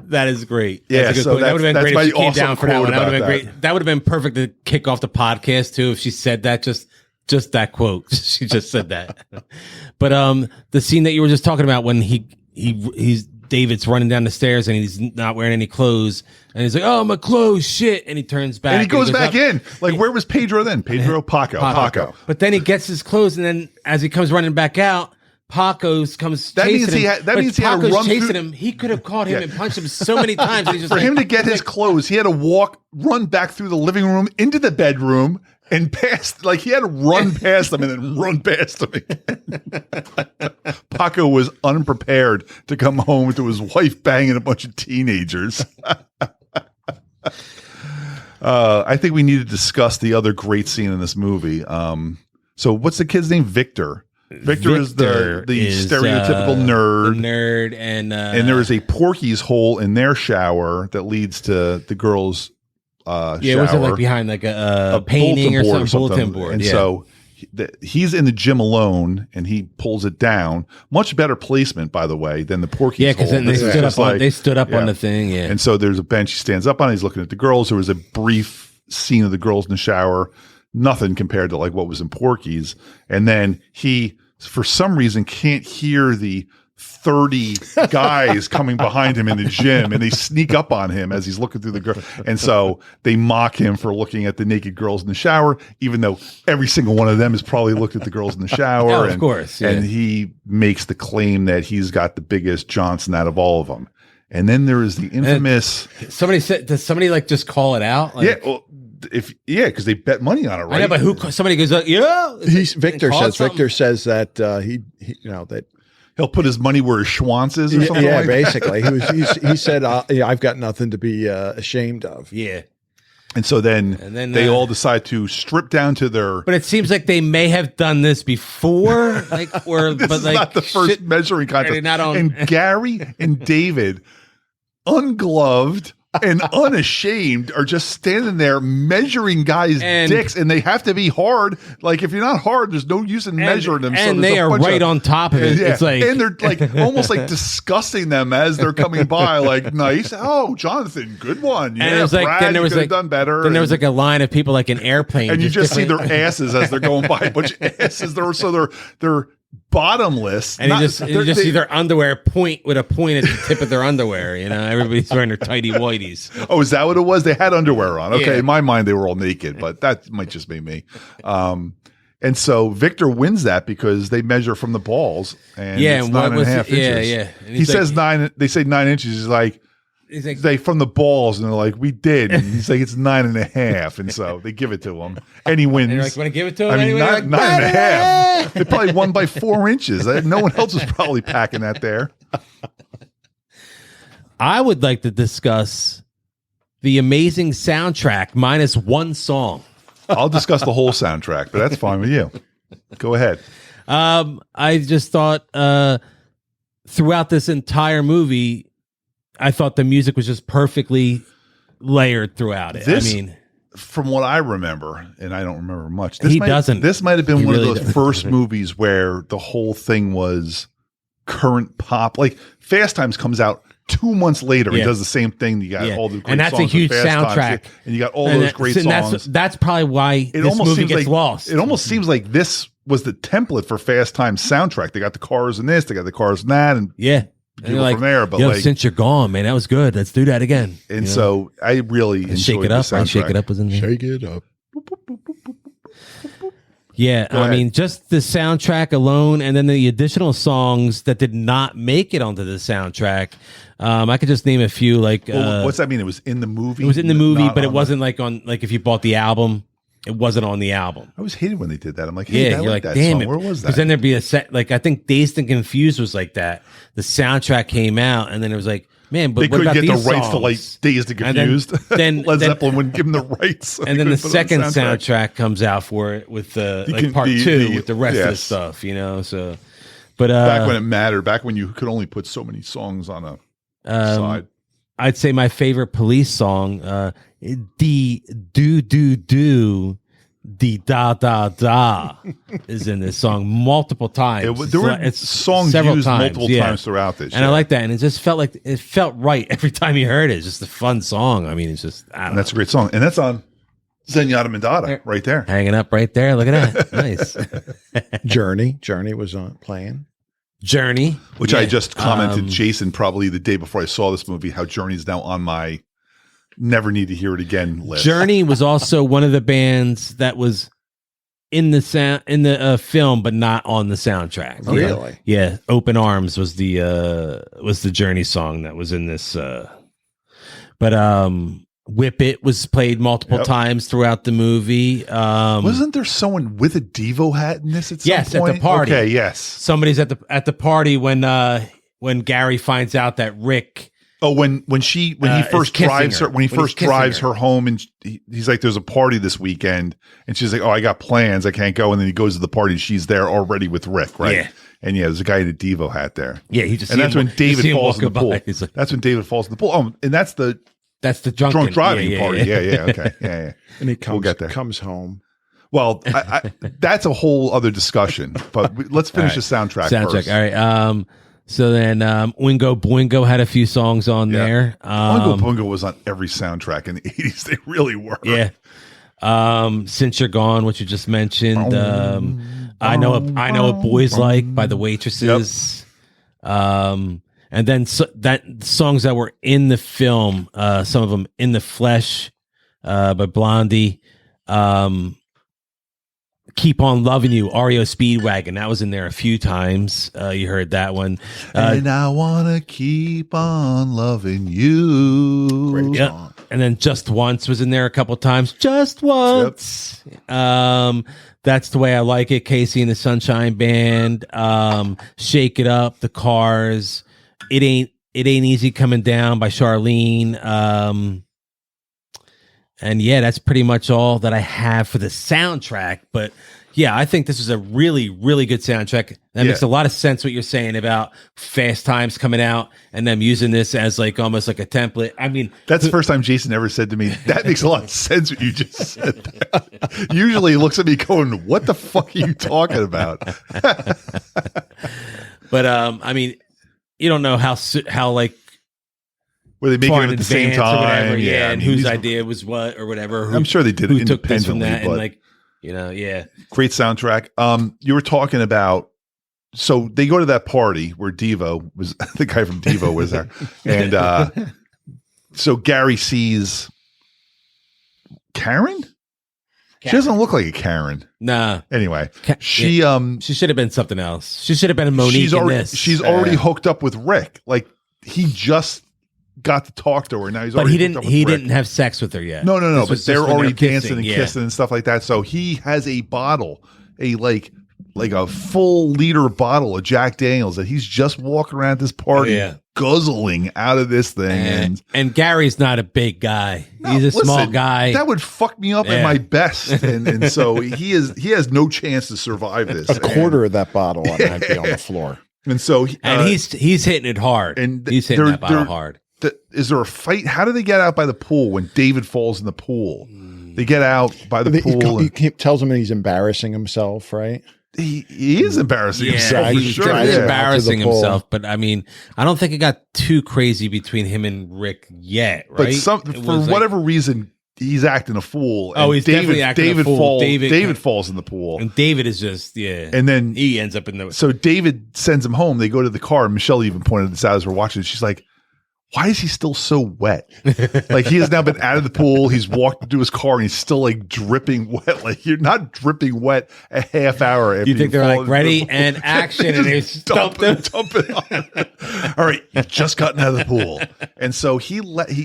That is great. Yeah, so that would have been great if she came down for that one. That would have been great. That would have been perfect to kick off the podcast too if she said that. Just that quote. She just said that. But the scene that you were just talking about when he's David's running down the stairs and he's not wearing any clothes and he's like, "Oh, my clothes, shit!" And he turns back and he goes back in. Like, where was Pedro then? Pedro, Paco. But then he gets his clothes and then as he comes running back out, Paco comes chasing him. That means he had to run chasing him. He could have caught him and punched him so many times. And for him to get his clothes, he had to run back through the living room into the bedroom and past. Like he had to run past them and then run past them again. Paco was unprepared to come home to his wife banging a bunch of teenagers. I think we need to discuss the other great scene in this movie. So what's the kid's name? Victor is the stereotypical nerd. The nerd and there is a Porky's hole in their shower that leads to the girls' shower. Yeah, was it like behind like a painting or something? Bulletin board. And so he's in the gym alone and he pulls it down. Much better placement, by the way, than the Porky's hole. Yeah, because then they stood up on the thing. Yeah. And so there's a bench he stands up on. He's looking at the girls. There was a brief scene of the girls in the shower. Nothing compared to like what was in Porky's. And then he, for some reason, can't hear the 30 guys coming behind him in the gym, and they sneak up on him as he's looking through the girl. And so they mock him for looking at the naked girls in the shower, even though every single one of them has probably looked at the girls in the shower. Oh, of course. Yeah. And he makes the claim that he's got the biggest Johnson out of all of them. And then there is the infamous. Does somebody like just call it out? Like, yeah. Well, because they bet money on it, right? I know, but somebody goes, yeah. Victor says that that he'll put his money where his schwanz is, or something. Yeah, basically, he said, "I've got nothing to be ashamed of." Yeah, And so then they all decide to strip down to their. But it seems like they may have done this before, this is not the first measuring contest. And Gary and David, ungloved and unashamed, are just standing there measuring guys' dicks, and they have to be hard. Like, if you're not hard, there's no use in measuring them. And so they are right on top of it. Yeah, it's like, and they're like almost like disgusting them as they're coming by. Like, nice, oh, Jonathan, good one. Yeah, and it was like, Brad, then there was like done better. Then there was like a line of people like an airplane, and you just see their asses as they're going by. A bunch of asses. They're bottomless, and you just see their underwear point with a point at the tip of their underwear. You know, everybody's wearing their tighty whities. Oh, is that what it was? They had underwear on. Okay, in my mind they were all naked, but that might just be me. And so Victor wins that because they measure from the balls, and it's 9.5 inches. Yeah. He says 9. They say 9 inches. He's like they from the balls, and they're like, we did. And he's like, it's 9.5, and so they give it to him, and he wins. And you're like, want to give it to him? I mean, anyway? 9.5. They probably won by 4 inches. No one else was probably packing that there. I would like to discuss the amazing soundtrack minus one song. I'll discuss the whole soundtrack, but that's fine with you. Go ahead. I just thought throughout this entire movie, I thought the music was just perfectly layered throughout it. From what I remember, and I don't remember much, this might have been one of those first movies where the whole thing was current pop. Like Fast Times comes out 2 months later. He does the same thing. You got all the great and that's songs a huge Fast soundtrack, Times, and you got all those great songs. That's probably why this movie gets lost. It almost seems like this was the template for Fast Times soundtrack. They got the cars in this, they got the cars in that, and and like, from there. But since you're gone, man, that was good. Let's do that again. And so I really enjoyed Shake It Up. Shake It Up was in there. Shake It Up. Yeah, I mean, just the soundtrack alone, and then the additional songs that did not make it onto the soundtrack. I could just name a few. Like, what's that mean? It was in the movie. It was in the movie, but it wasn't like on. Like, if you bought the album, it wasn't on the album. I always hated when they did that. I'm like, hey, you're like, that damn song. it. Where was that? Because then there'd be a set. Like, I think Dazed and Confused was like that. The soundtrack came out, and then it was like, man, but they what couldn't about get these the rights songs? to like Dazed and Confused. Then Led Zeppelin wouldn't give them the rights. And then the second soundtrack comes out for it with like part two with the rest of the stuff, you know. So, but back when it mattered, back when you could only put so many songs on a side. I'd say my favorite Police song, "The Do Do Do." The da da da is in this song multiple times. There were songs used multiple times throughout this, and I like that. And it just felt like it felt right every time you heard it. It's just a fun song. I mean, it's just that's a great song, and that's on Zenyatta Mandata right there, hanging up right there. Look at that, nice. Journey was on playing. Journey, which I just commented, Jason, probably the day before I saw this movie, how Journey's now on my never need to hear it again list. Journey was also one of the bands that was in the film, but not on the soundtrack. Oh, really? Yeah. Open Arms was the Journey song that was in this. But Whip It was played multiple times throughout the movie. Wasn't there someone with a Devo hat in this at some point? At the party. Okay, yes. Somebody's at the party when Gary finds out that Rick. Oh, when he first drives her home, and he's like, "There's a party this weekend," and she's like, "Oh, I got plans, I can't go." And then he goes to the party, she's there already with Rick, right? Yeah. And there's a guy in a Devo hat there. Yeah, that's when David falls in the pool. That's when David falls in the pool. Oh, and that's the drunk driving party. Yeah. Okay. Yeah. And he comes home. Well, that's a whole other discussion. But let's finish the soundtrack first. All right. So then Oingo Boingo had a few songs on there. Oingo Boingo was on every soundtrack in the 80s. They really were. Yeah. Since You're Gone, which you just mentioned. I know what Boys Like by the Waitresses. Yep. And then that songs that were in the film, some of them In the Flesh by Blondie. Keep On Loving You, REO Speedwagon. That was in there a few times. You heard that one. And I want to keep on loving you. Great song. And then Just Once was in there a couple times. Just Once. Yep. That's the Way I Like It, Casey and the Sunshine Band. Shake It Up, The Cars. It Ain't Easy Coming Down by Charlene. yeah, that's pretty much all that I have for the soundtrack. But yeah, I think this is a really, really good soundtrack. That makes a lot of sense what you're saying about Fast Times coming out and them using this as like almost like a template. I mean, that's the first time Jason ever said to me, that makes a lot of sense what you just said there. Usually he looks at me going, what the fuck are you talking about? But I mean, you don't know how like were they making it at the same time? Yeah, and whose idea was what or whatever. I'm sure they did it independently from that, and like, you know, great soundtrack. You were talking about, so they go to that party where Devo was, the guy from Devo was there, and so Gary sees Karen. She doesn't look like a Karen. Nah. Anyway, she should have been something else. She should have been a Monique. She's already hooked up with Rick. Like he just got to talk to her. Now he's already hooked up with Rick. Didn't have sex with her yet. No. But they're already dancing and kissing and stuff like that. So he has a bottle, like a full liter bottle of Jack Daniels that he's just walking around this party guzzling out of this thing. And Gary's not a big guy. He's a small guy. That would fuck me up at my best. And so he has no chance to survive this. A quarter of that bottle might be on the floor. And so he's hitting it hard. And he's hitting that bottle hard. Is there a fight? How do they get out by the pool when David falls in the pool? They get out by the pool. He tells him he's embarrassing himself, right? He is embarrassing himself. He's embarrassing himself. But I mean, I don't think it got too crazy between him and Rick yet, right? But for whatever reason, he's acting a fool. Oh, he's definitely acting a fool. David falls in the pool. And David is just, And then he ends up in the... So David sends him home. They go to the car. And Michelle even pointed this out as we're watching it. She's like, why is he still so wet? Like he has now been out of the pool. He's walked into his car and he's still like dripping wet. Like you're not dripping wet a half hour. After you think they're like ready and action and they dump it on. All right, you've just gotten out of the pool. And so he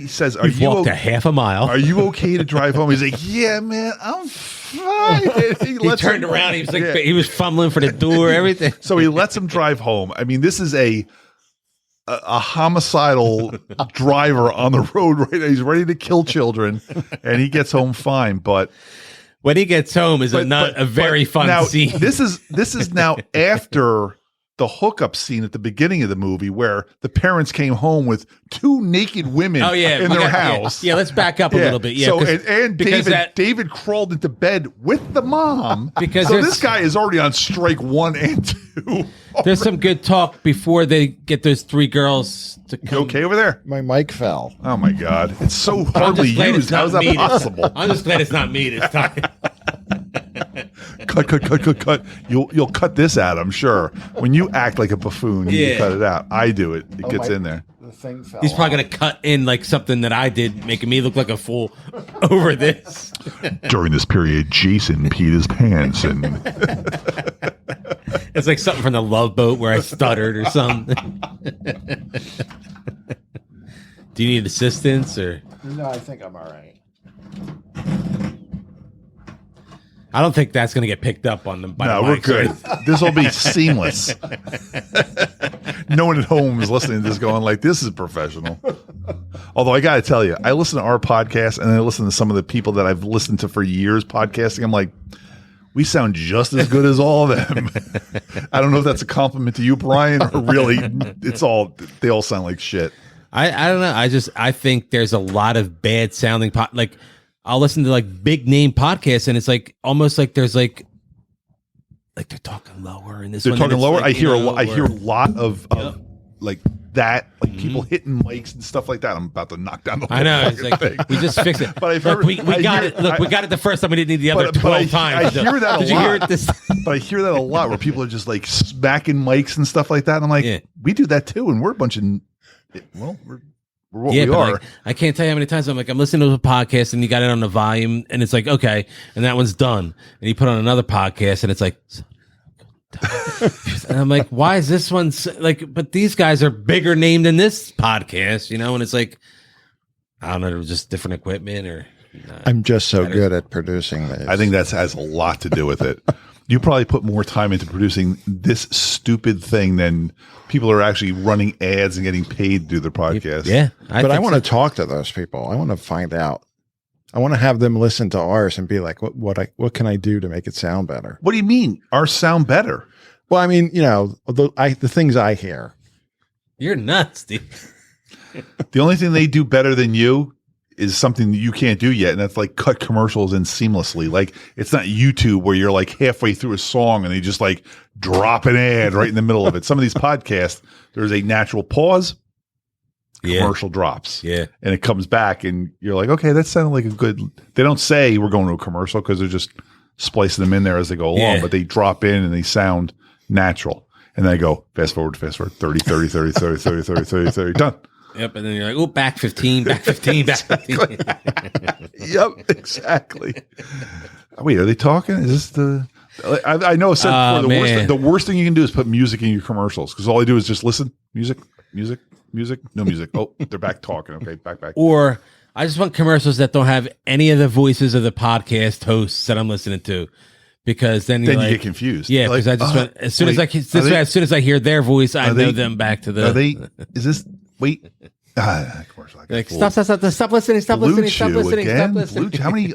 says, "Are you walked a half a mile? Are you okay to drive home?" He's like, "Yeah, man, I'm fine." He turned around. He was like, he was fumbling for the door, everything. So he lets him drive home. I mean, this is a homicidal driver on the road right now. He's ready to kill children and he gets home fine. But when he gets home is a very fun scene. This is now after the hookup scene at the beginning of the movie where the parents came home with two naked women in their house. Yeah, let's back up a little bit. Yeah, so David crawled into bed with the mom because this guy is already on strike 1 and 2. There's some good talk before they get those three girls to come. You okay over there? My mic fell. Oh my God. It's so hardly used. How is that possible? I'm just glad it's not me this time. Cut. You'll cut this out, I'm sure. When you act like a buffoon, you cut it out. I do it. It gets in there. The thing fell. He's probably going to cut in like something that I did, making me look like a fool over this. During this period, Jason peed his pants and it's like something from the Love Boat where I stuttered or something. Do you need assistance or? No, I think I'm all right. I don't think that's going to get picked up on them. No, we're good. This will be seamless. No one at home is listening to this going like, this is professional. Although I got to tell you, I listen to our podcast and I listen to some of the people that I've listened to for years podcasting. I'm like, we sound just as good as all of them. I don't know if that's a compliment to you, Brian, or really they all sound like shit. I don't know. I think there's a lot of bad sounding like I'll listen to like big name podcasts and it's like almost like there's like they're talking lower in this. They're talking lower. Like, I hear a lot of like that, like people hitting mics and stuff like that. I'm about to knock down the whole it's like thing. We just fixed it. But I've heard, we got it. Look, we got it the first time. We didn't need the other 12 times. I hear that a lot. Did you hear it this? But I hear that a lot where people are just like smacking mics and stuff like that. And I'm like, we do that too, and we're a bunch of we're what we are. Like, I can't tell you how many times I'm listening to a podcast and you got it on the volume and it's like, okay, and that one's done. And you put on another podcast and it's like, and I'm like, why is this one like, but these guys are bigger name than this podcast, and it's like, I don't know, it was just different equipment or. I'm just so good at producing this. I think that has a lot to do with it. You probably put more time into producing this stupid thing than people are actually running ads and getting paid to do their podcast. Yeah. I want to talk to those people. I want to find out. I want to have them listen to ours and be like, what can I do to make it sound better? What do you mean? Ours sound better? Well, I mean, the things I hear. You're nuts, dude. The only thing they do better than you is something that you can't do yet, and that's like cut commercials in seamlessly. Like, it's not YouTube where you're like halfway through a song and they just like drop an ad right in the middle of it. Some of these podcasts, there's a natural pause, commercial drops, and it comes back, and you're like, okay, that sounded like a good. They don't say we're going to a commercial because they're just splicing them in there as they go along, but they drop in and they sound natural, and then I go fast forward, 30, done. Yep, and then you're like, oh, back 15, back 15, back 15. Yep, exactly. Wait, are they talking? Is this the? I know I said before, the worst thing you can do is put music in your commercials, because all I do is just listen, music, no music. Oh, they're back talking. Okay, back. Or I just want commercials that don't have any of the voices of the podcast hosts that I'm listening to. Because then you get confused. Yeah, because I just went as soon as I hear their voice, I know them back to the. Are they? Is this? Wait. Commercial. Like, stop listening. Stop listening. How many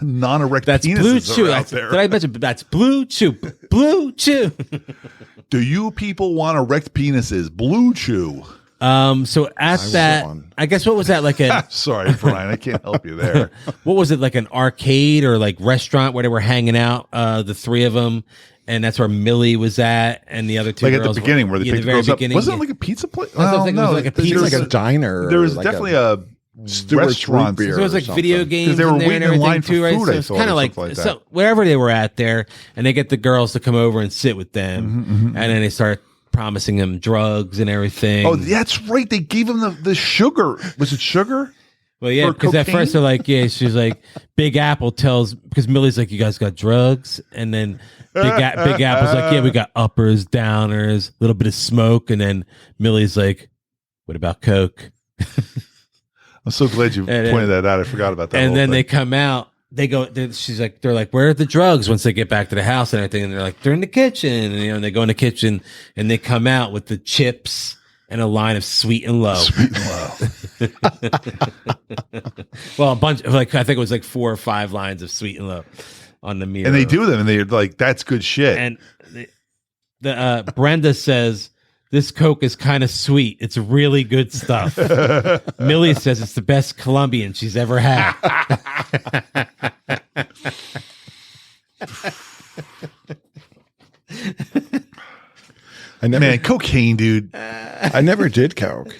non-erect penises are out there? Did I mention that's Blue Chew? Blue Chew. Do you people want erect penises? Blue Chew. So I guess what was that like a? Sorry, Brian, I can't help you there. What was it, like an arcade or like restaurant where they were hanging out? The three of them, and that's where Millie was at, and the other two. Like girls at the beginning, where they picked the girls up. Wasn't it like a pizza place? No, it was like a pizza, like a diner. There was definitely a restaurant. So it was like video games. Because they were waiting in line for too, food. Right? So it's kind of like so wherever they were at there, and they get the girls to come over and sit with them, and then they start promising him drugs and everything. Oh, that's right. They gave him the sugar. Was it sugar? Well, yeah, because at first they're like, she's like, Big Apple tells, because Millie's like, you guys got drugs? And then Big Apple's like, yeah, we got uppers, downers, a little bit of smoke. And then Millie's like, what about Coke? I'm so glad you pointed that out. I forgot about that. And then they come out. They're like, where are the drugs once they get back to the house and everything? And they're like, they're in the kitchen. And, and they go in the kitchen and they come out with the chips and a line of Sweet and Low. Sweet and Low. Well, a bunch of I think it was like 4 or 5 lines of Sweet and Low on the mirror. And they do them and they're like, that's good shit. And Brenda says, this Coke is kind of sweet. It's really good stuff. Millie says it's the best Colombian she's ever had. Man, cocaine, dude. I never did Coke.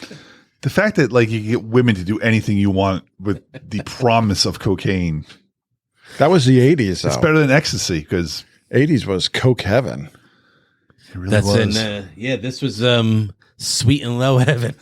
The fact that like you get women to do anything you want with the promise of cocaine. That was the 80s, though. It's better than ecstasy, because 80s was Coke heaven. It really was. This was Sweet and Low heaven.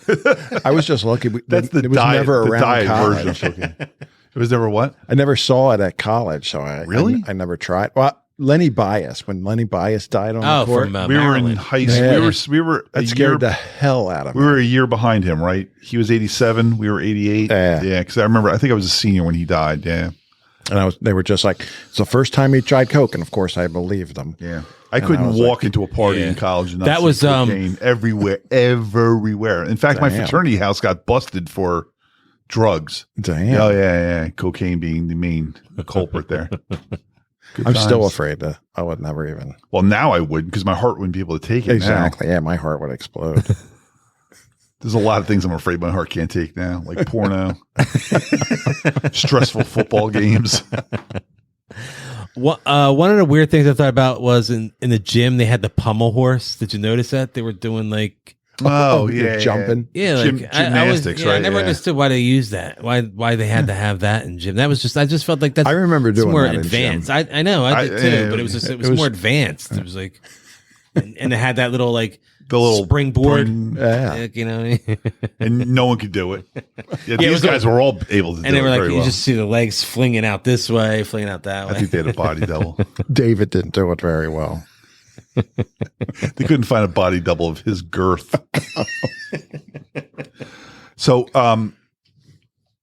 I was just lucky. That's the diet version of cocaine. It was never what? I never saw it at college, so I never tried. Well, Lenny Bias, when Lenny Bias died on the court, from, we were in high school. We were that scared the hell out of me. We were a year behind him, right? He was 87. We were 88. Yeah, because I think I was a senior when he died. Yeah. And they were just like, it's the first time he tried Coke. And of course I believed them. Yeah. I couldn't walk into a party in college and not see cocaine everywhere. In fact, my fraternity house got busted for drugs. Damn. Oh, yeah. Cocaine being the main culprit there. I'm still afraid that I would never even. Well, now I wouldn't, because my heart wouldn't be able to take it. Exactly. Now. Yeah, my heart would explode. There's a lot of things I'm afraid my heart can't take now, like porno, stressful football games. One of the weird things I thought about was in the gym, they had the pommel horse. Did you notice that? They were doing like... jumping. Yeah, like gymnastics, right? I never understood why they used that. Why they had to have that in gym. That was just, I just felt like that's. I remember doing more that advanced. I know, I did too, but it was more advanced. It was like, and it had that little like the little springboard, and no one could do it. Yeah, these guys were all able to do it. And they were like, you just see the legs flinging out this way, flinging out that way. I think they had a body double. David didn't do it very well. They couldn't find a body double of his girth. So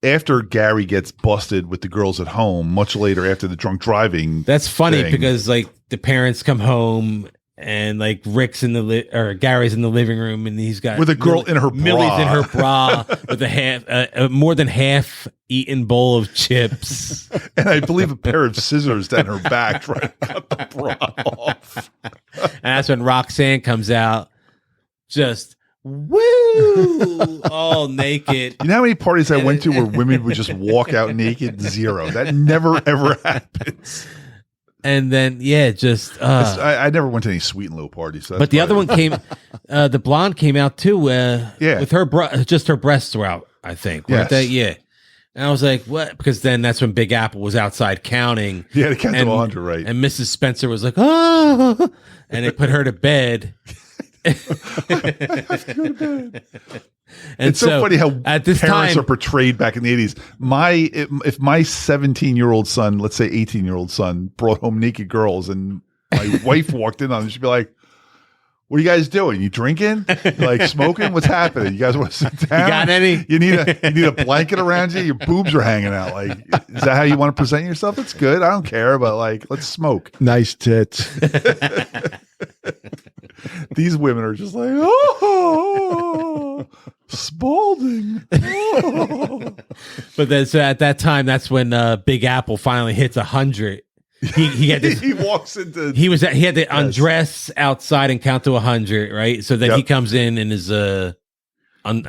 after Gary gets busted with the girls at home, much later after the drunk driving, that's funny because like the parents come home and like Rick's or Gary's in the living room, and he's got with a girl in her bra. Millie's in her bra with a more than half eaten bowl of chips, and I believe a pair of scissors down her back trying to cut the bra off. And that's when Roxanne comes out, just woo, all naked. You know how many parties I went to where women would just walk out naked? Zero. That never ever happens. And then, I never went to any sweet and low parties. So but the other one came, the blonde came out too. With just her breasts were out, I think. Weren't they? Yeah. And I was like, what? Because then that's when Big Apple was outside counting. Yeah, to count to 100, right. And Mrs. Spencer was like, oh, and they put her to bed. I have to go to bed. And it's so funny how at this parents time, are portrayed back in the 80s. If my 17-year-old son, let's say 18-year-old son, brought home naked girls and my wife walked in on them, she'd be like, what are you guys doing? You drinking? Like smoking? What's happening? You guys want to sit down? You got any? You need a blanket around you? Your boobs are hanging out. Like, is that how you want to present yourself? It's good. I don't care, but like, let's smoke. Nice tits. These women are just like, oh, Spalding. Oh. But then, so at that time, that's when Big Apple finally hits 100. He had this, he walks into. He had to undress outside and count to 100, right? So then he comes in and is I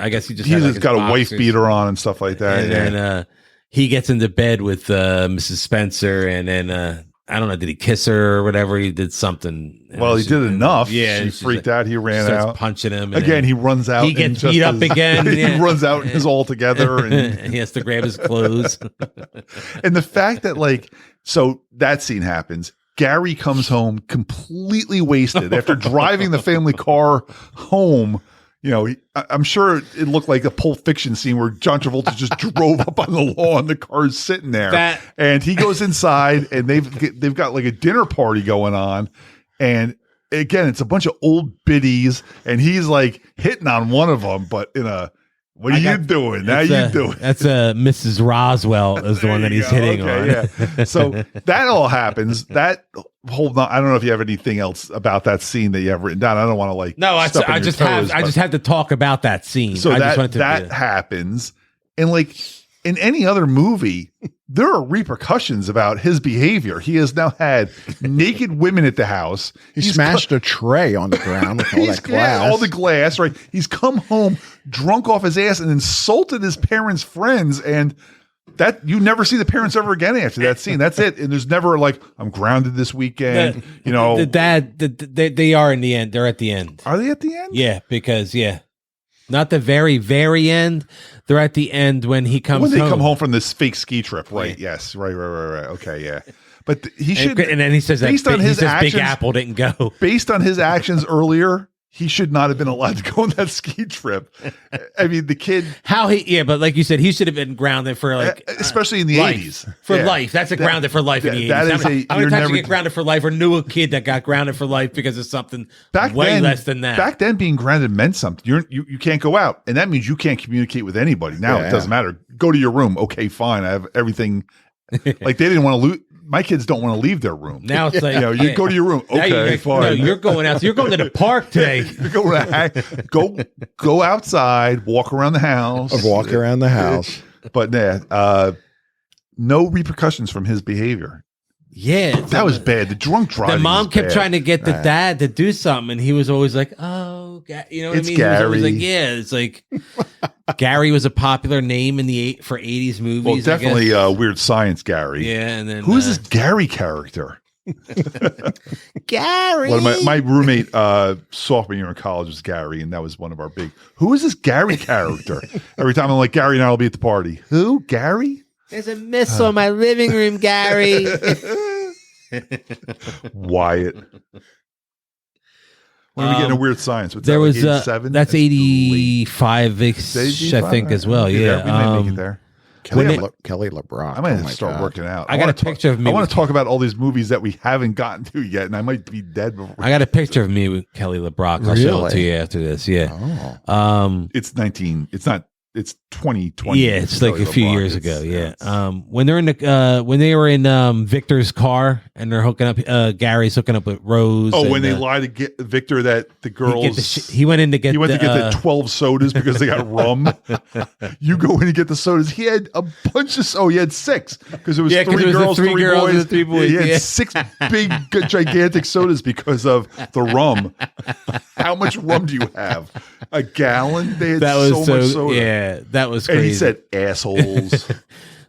guess he's just got a wife beater on and stuff like that. And then he gets into bed with Mrs. Spencer, and then I don't know, did he kiss her or whatever? He did something. Well, he did enough. Yeah, she freaked out. He ran out, punching him again. He runs out. He gets beat up again. He runs out and is all together, and he has to grab his clothes. And the fact that so that scene happens. Gary comes home completely wasted after driving the family car home. You know, I'm sure it looked like a Pulp Fiction scene where John Travolta just drove up on the lawn. The car's sitting there, and he goes inside, and they've got like a dinner party going on, and again, it's a bunch of old biddies, and he's like hitting on one of them, but in a what are you doing? How you doing? That's Mrs. Roswell is the one that he's hitting on. Yeah. So that all happens. I don't know if you have anything else about that scene that you have written down. I don't want to No, I just had to talk about that scene. So that happens, and like in any other movie, there are repercussions about his behavior. He has now had naked women at the house. He smashed a tray on the ground with all that glass. Yeah, all the glass, right? He's come home drunk off his ass and insulted his parents' friends, and that you never see the parents ever again after that scene. That's it. And there's never like, I'm grounded this weekend. The dad, they are in the end. They're at the end. Are they at the end? Yeah, because not the very, very end. They're at the end when he comes home. When they come home from this fake ski trip, right? Yeah. Yes, right. Okay, yeah. But he should. And then he says that Big Apple didn't go. Based on his actions earlier, he should not have been allowed to go on that ski trip. I mean, the kid. But like you said, he should have been grounded for especially in the life. 80s. For life. That's grounded for life in the 80s. How many times you get grounded for life or knew a kid that got grounded for life because of something less than that? Back then, being grounded meant something. You can't go out. And that means you can't communicate with anybody. Now it doesn't matter. Go to your room. Okay, fine. I have everything. Like they didn't want to lose. My kids don't want to leave their room. Now it's like, you go to your room. Okay, fine. No, you're going out. You're going to the park today. Go outside, walk around the house. But no repercussions from his behavior. Yeah. That was bad. The drunk driving. The mom kept trying to get the dad to do something, and he was always like, oh, you know what I mean? Gary. He was always like, it's like Gary was a popular name for 80s movies. Well, definitely Weird Science Gary. Yeah, and then who is this Gary character? Gary. Well, my roommate sophomore year in college was Gary, and that was one of our big. Who is this Gary character? Every time I'm like, Gary and I will be at the party. Who? Gary? There's a missile in my living room, Gary. Wyatt. When are we getting a Weird Science? What's there that, was 87? That's 85-ish, I think, as well. Yeah, we might make it there. Kelly LeBrock. I might have to start working out. I got a picture of me. I want to talk about all these movies that we haven't gotten to yet, and I might be dead before. I got a picture of me with Kelly LeBrock. I'll show it to you after this. Yeah. It's 19. It's not it's 2020. Yeah, it's like a few years ago. Yeah. When they're in the when they were in Victor's car and they're hooking up, Gary's hooking up with Rose. Oh, when they lied to get Victor that the girls he went in to get the 12 sodas because they got rum. You go in and get the sodas. He had a bunch of he had 6 because it was 3 girls, 3 boys. 3 boys. He had 6 big gigantic sodas because of the rum. How much rum do you have? A gallon? They had so much soda. Yeah, that was crazy. And he said assholes.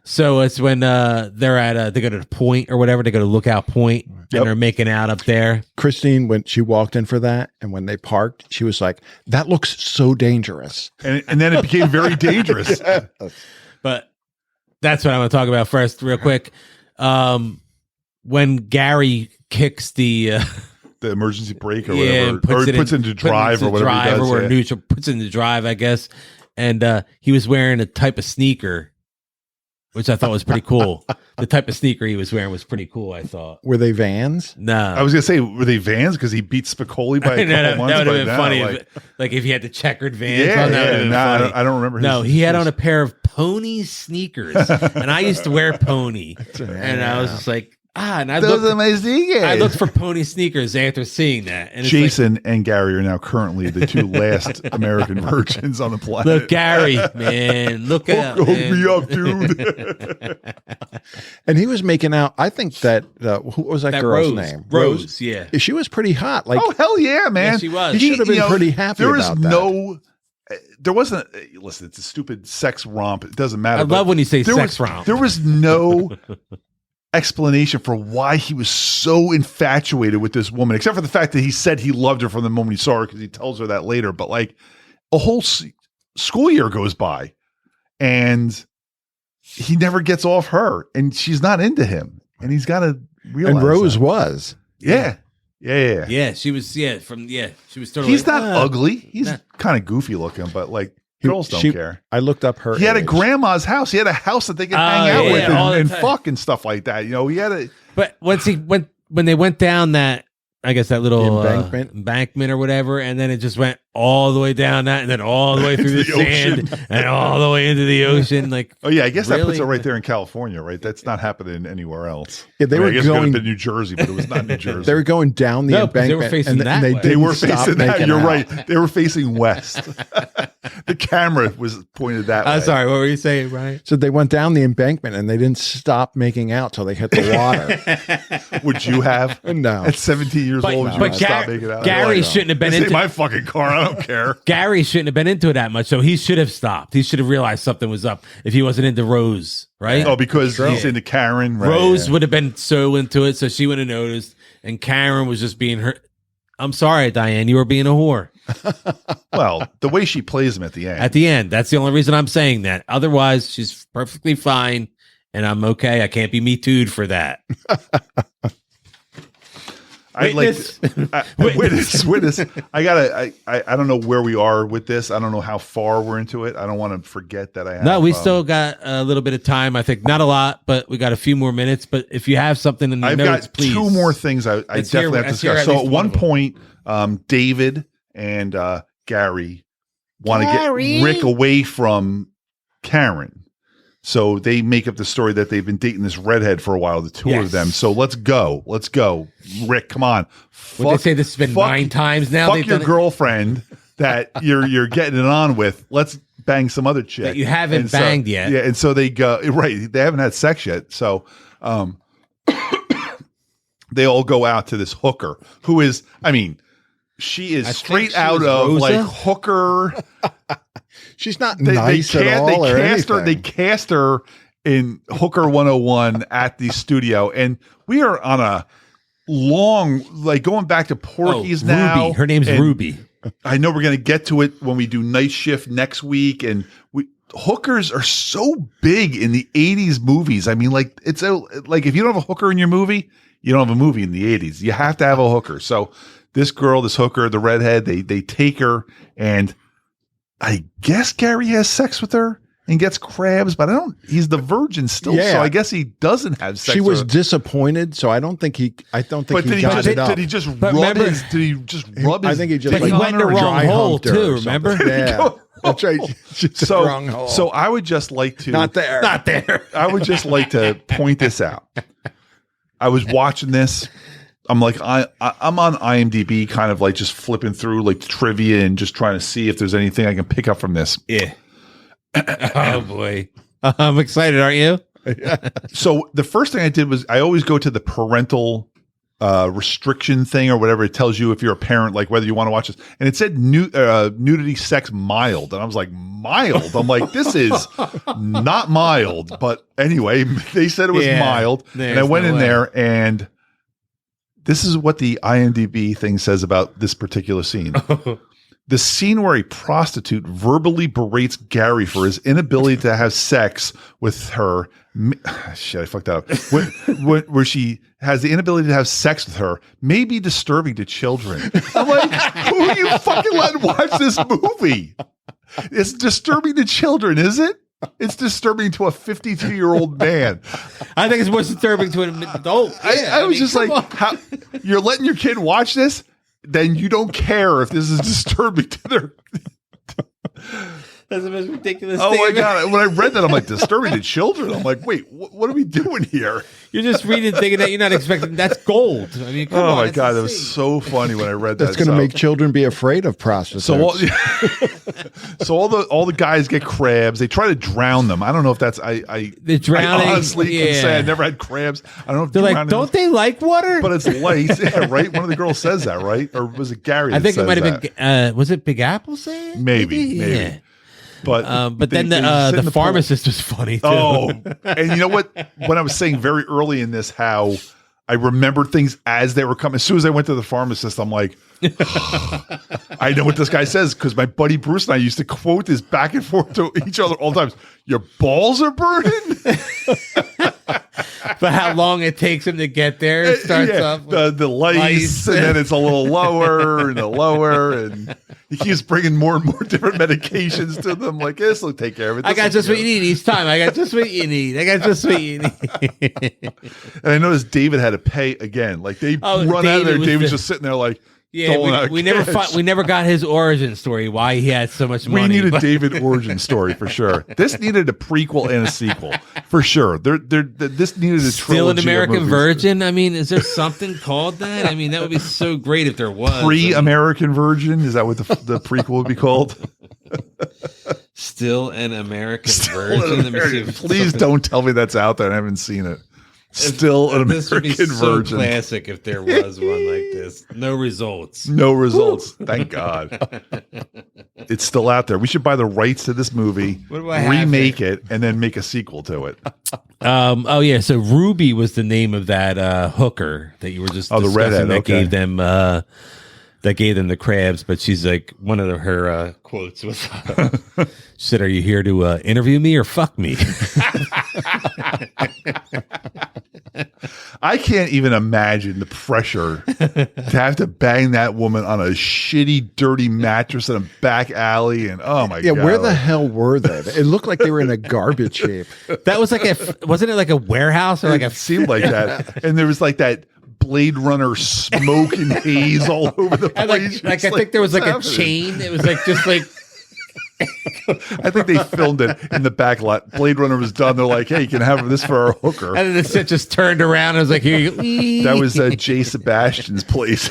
So it's when they're at they go to the point or whatever, they go to Lookout Point and they're making out up there. Christine, when she walked in for that and when they parked, she was like, that looks so dangerous. And then it became very dangerous. Yeah. But that's what I want to talk about first real quick. When Gary kicks the emergency brake or whatever, or he puts it into drive or whatever he does. Or neutral, puts it into drive, I guess. And he was wearing a type of sneaker, which I thought was pretty cool. The type of sneaker he was wearing was pretty cool, I thought. Were they Vans? No. I was going to say, were they Vans? Because he beat Spicoli by a couple months. That would have been funny. Like if he had the checkered Vans. I don't remember. No, he had on a pair of pony sneakers. And I used to wear pony. And I was just like, and those are my sneakers. I looked for pony sneakers after seeing that. And Jason and Gary are now currently the 2 last American virgins on the planet. Look, Gary, man, look at hook me up, dude. And he was making out. I think that what was that girl's name? Rose. Yeah, she was pretty hot. Like, oh hell yeah, man. Yeah, she was. He should have been pretty happy. There was about that. There wasn't. Listen, it's a stupid sex romp. It doesn't matter. I love when you say sex romp. There was no explanation for why he was so infatuated with this woman, except for the fact that he said he loved her from the moment he saw her, because he tells her that later. But like a whole school year goes by and he never gets off her and she's not into him, and he's got to realize. And Rose was. Yeah, she was. She was totally. He's not ugly. He's kind of goofy looking, but like, girls don't care. I looked up her. He had a grandma's house. He had a house that they could hang out with and fuck and stuff like that. You know, he had a. But when they went down that, I guess that little embankment or whatever, and then it just went all the way down that, and then all the way through the sand, and all the way into the ocean. Like, oh yeah, I guess that puts it right there in California, right? That's not happening anywhere else. Yeah, I guess going to New Jersey, but it was not New Jersey. They were going down the embankment. They were facing that way. They were facing that. You're right. They were facing west. The camera was pointed that way. I'm sorry. What were you saying, Brian? So they went down the embankment and they didn't stop making out till they hit the water. Would you have? No. At 17 years old, would you stop making out? Gary shouldn't have been into my fucking car. I don't care. Gary shouldn't have been into it that much, so he should have stopped. He should have realized something was up if he wasn't into Rose, right? Oh, because he's into Karen. Right? Rose would have been so into it, so she would have noticed, and Karen was just being her. I'm sorry, Diane, you were being a whore. Well, the way she plays him at the end. At the end, that's the only reason I'm saying that. Otherwise, she's perfectly fine, and I'm okay. I can't be Me Too'd for that. Witness. I don't know where we are with this. I don't know how far we're into it. I don't want to forget that I have. No, we still got a little bit of time. I think not a lot, but we got a few more minutes. But if you have something in the notes, please. 2 more things I definitely have to discuss. So at one point, David and Gary want to get Rick away from Karen. So they make up the story that they've been dating this redhead for a while, the 2 of them. So let's go. Rick, come on. Would they say this has been 9 times now? Fuck your girlfriend that you're getting it on with. Let's bang some other chick. That you haven't banged yet. Yeah, and so they go, right, they haven't had sex yet. So they all go out to this hooker who is, I mean, she is straight out of Rosa? Like hooker. She's not nice at all. They cast her in Hooker 101 at the studio, and we are on a long, like going back to Porky's now. Ruby. Her name's Ruby. I know we're going to get to it when we do Night Shift next week, and hookers are so big in the 80s movies. I mean, like if you don't have a hooker in your movie, you don't have a movie in the 80s. You have to have a hooker. So this girl, this hooker, the redhead, they take her, and I guess Gary has sex with her and gets crabs, but he's the virgin still. Yeah. So I guess he doesn't have sex. She was disappointed. So I don't think he got it up. Did he just rub his? Did he just rub his? I think he just went in the wrong hole too. Remember? Yeah. That's right. So I would just like to not there. I would just like to point this out. I was watching this. I'm like, I'm on IMDb, kind of like just flipping through like trivia and just trying to see if there's anything I can pick up from this. Yeah. Oh boy, I'm excited, aren't you? So the first thing I did was I always go to the parental restriction thing or whatever. It tells you if you're a parent, like whether you want to watch this. And it said nudity, sex, mild. And I was like, mild? I'm like, this is not mild. But anyway, they said it was mild. And I went in there and this is what the IMDb thing says about this particular scene. The scene where a prostitute verbally berates Gary for his inability to have sex with her. Shit, I fucked that up. Where she has the inability to have sex with her may be disturbing to children. I'm like, who are you fucking letting watch this movie? It's disturbing to children, is it? It's disturbing to a 52-year-old man. I think it's more disturbing to an adult. I was just like, how, you're letting your kid watch this? Then you don't care if this is disturbing to their. That's the most ridiculous thing. Oh my God. When I read that, I'm like, disturbing to children. I'm like, wait, what are we doing here? You're just reading thinking that you're not expecting. That's gold. I mean, come on, my God. That was so funny when I read that. That's going to make children be afraid of prostitutes. So all the guys get crabs. They try to drown them. I don't know if that's, the drowning. I honestly can say I never had crabs. I don't know if they're like, don't they like water? But it's light. Yeah, right? One of the girls says that, right? Or was it Gary? I think it might have been, was it Big Apple saying it? Maybe. Yeah. But then the pharmacist was funny too. Oh, and you know what? When I was saying very early in this, how I remembered things as they were coming. As soon as I went to the pharmacist, I'm like, I know what this guy says because my buddy Bruce and I used to quote this back and forth to each other all the time. Your balls are burning. But how long it takes him to get there? It starts off with the lice, and then it's a little lower and lower, and he keeps bringing more and more different medications to them. Like, this will take care of it. I got just what you need each time. I got just what you need. And I noticed David had to pay again. Like they run out of there. David's just sitting there like, yeah, we never got his origin story, why he had so much money. We need a David origin story for sure. This needed a prequel and a sequel for sure. This needed a Still an American Virgin? I mean, is there something called that? I mean, that would be so great if there was. Pre-American Virgin? Is that what the prequel would be called? Still an American Virgin? Please don't tell me that's out there. I haven't seen it. Still an American Virgin. This would be so classic if there was one like this. No results. No results. Thank God. It's still out there. We should buy the rights to this movie, remake it, and then make a sequel to it. Oh yeah. So Ruby was the name of that hooker that you were just discussing, the redhead that gave them the crabs. But she's like, one of her quotes was, she said, "Are you here to interview me or fuck me?" I can't even imagine the pressure to have to bang that woman on a shitty, dirty mattress in a back alley. And oh my God. Yeah, where the hell were they? It looked like they were in a garbage heap. That was wasn't it like a warehouse or it seemed like that. And there was like that Blade Runner smoke and haze all over the place. I think there was like a chain. It was like just like. I think they filmed it in the back lot. Blade Runner was done. They're like, "Hey, you can have this for our hooker." And then the set just turned around and was like, "Here you go." That was Jay Sebastian's place.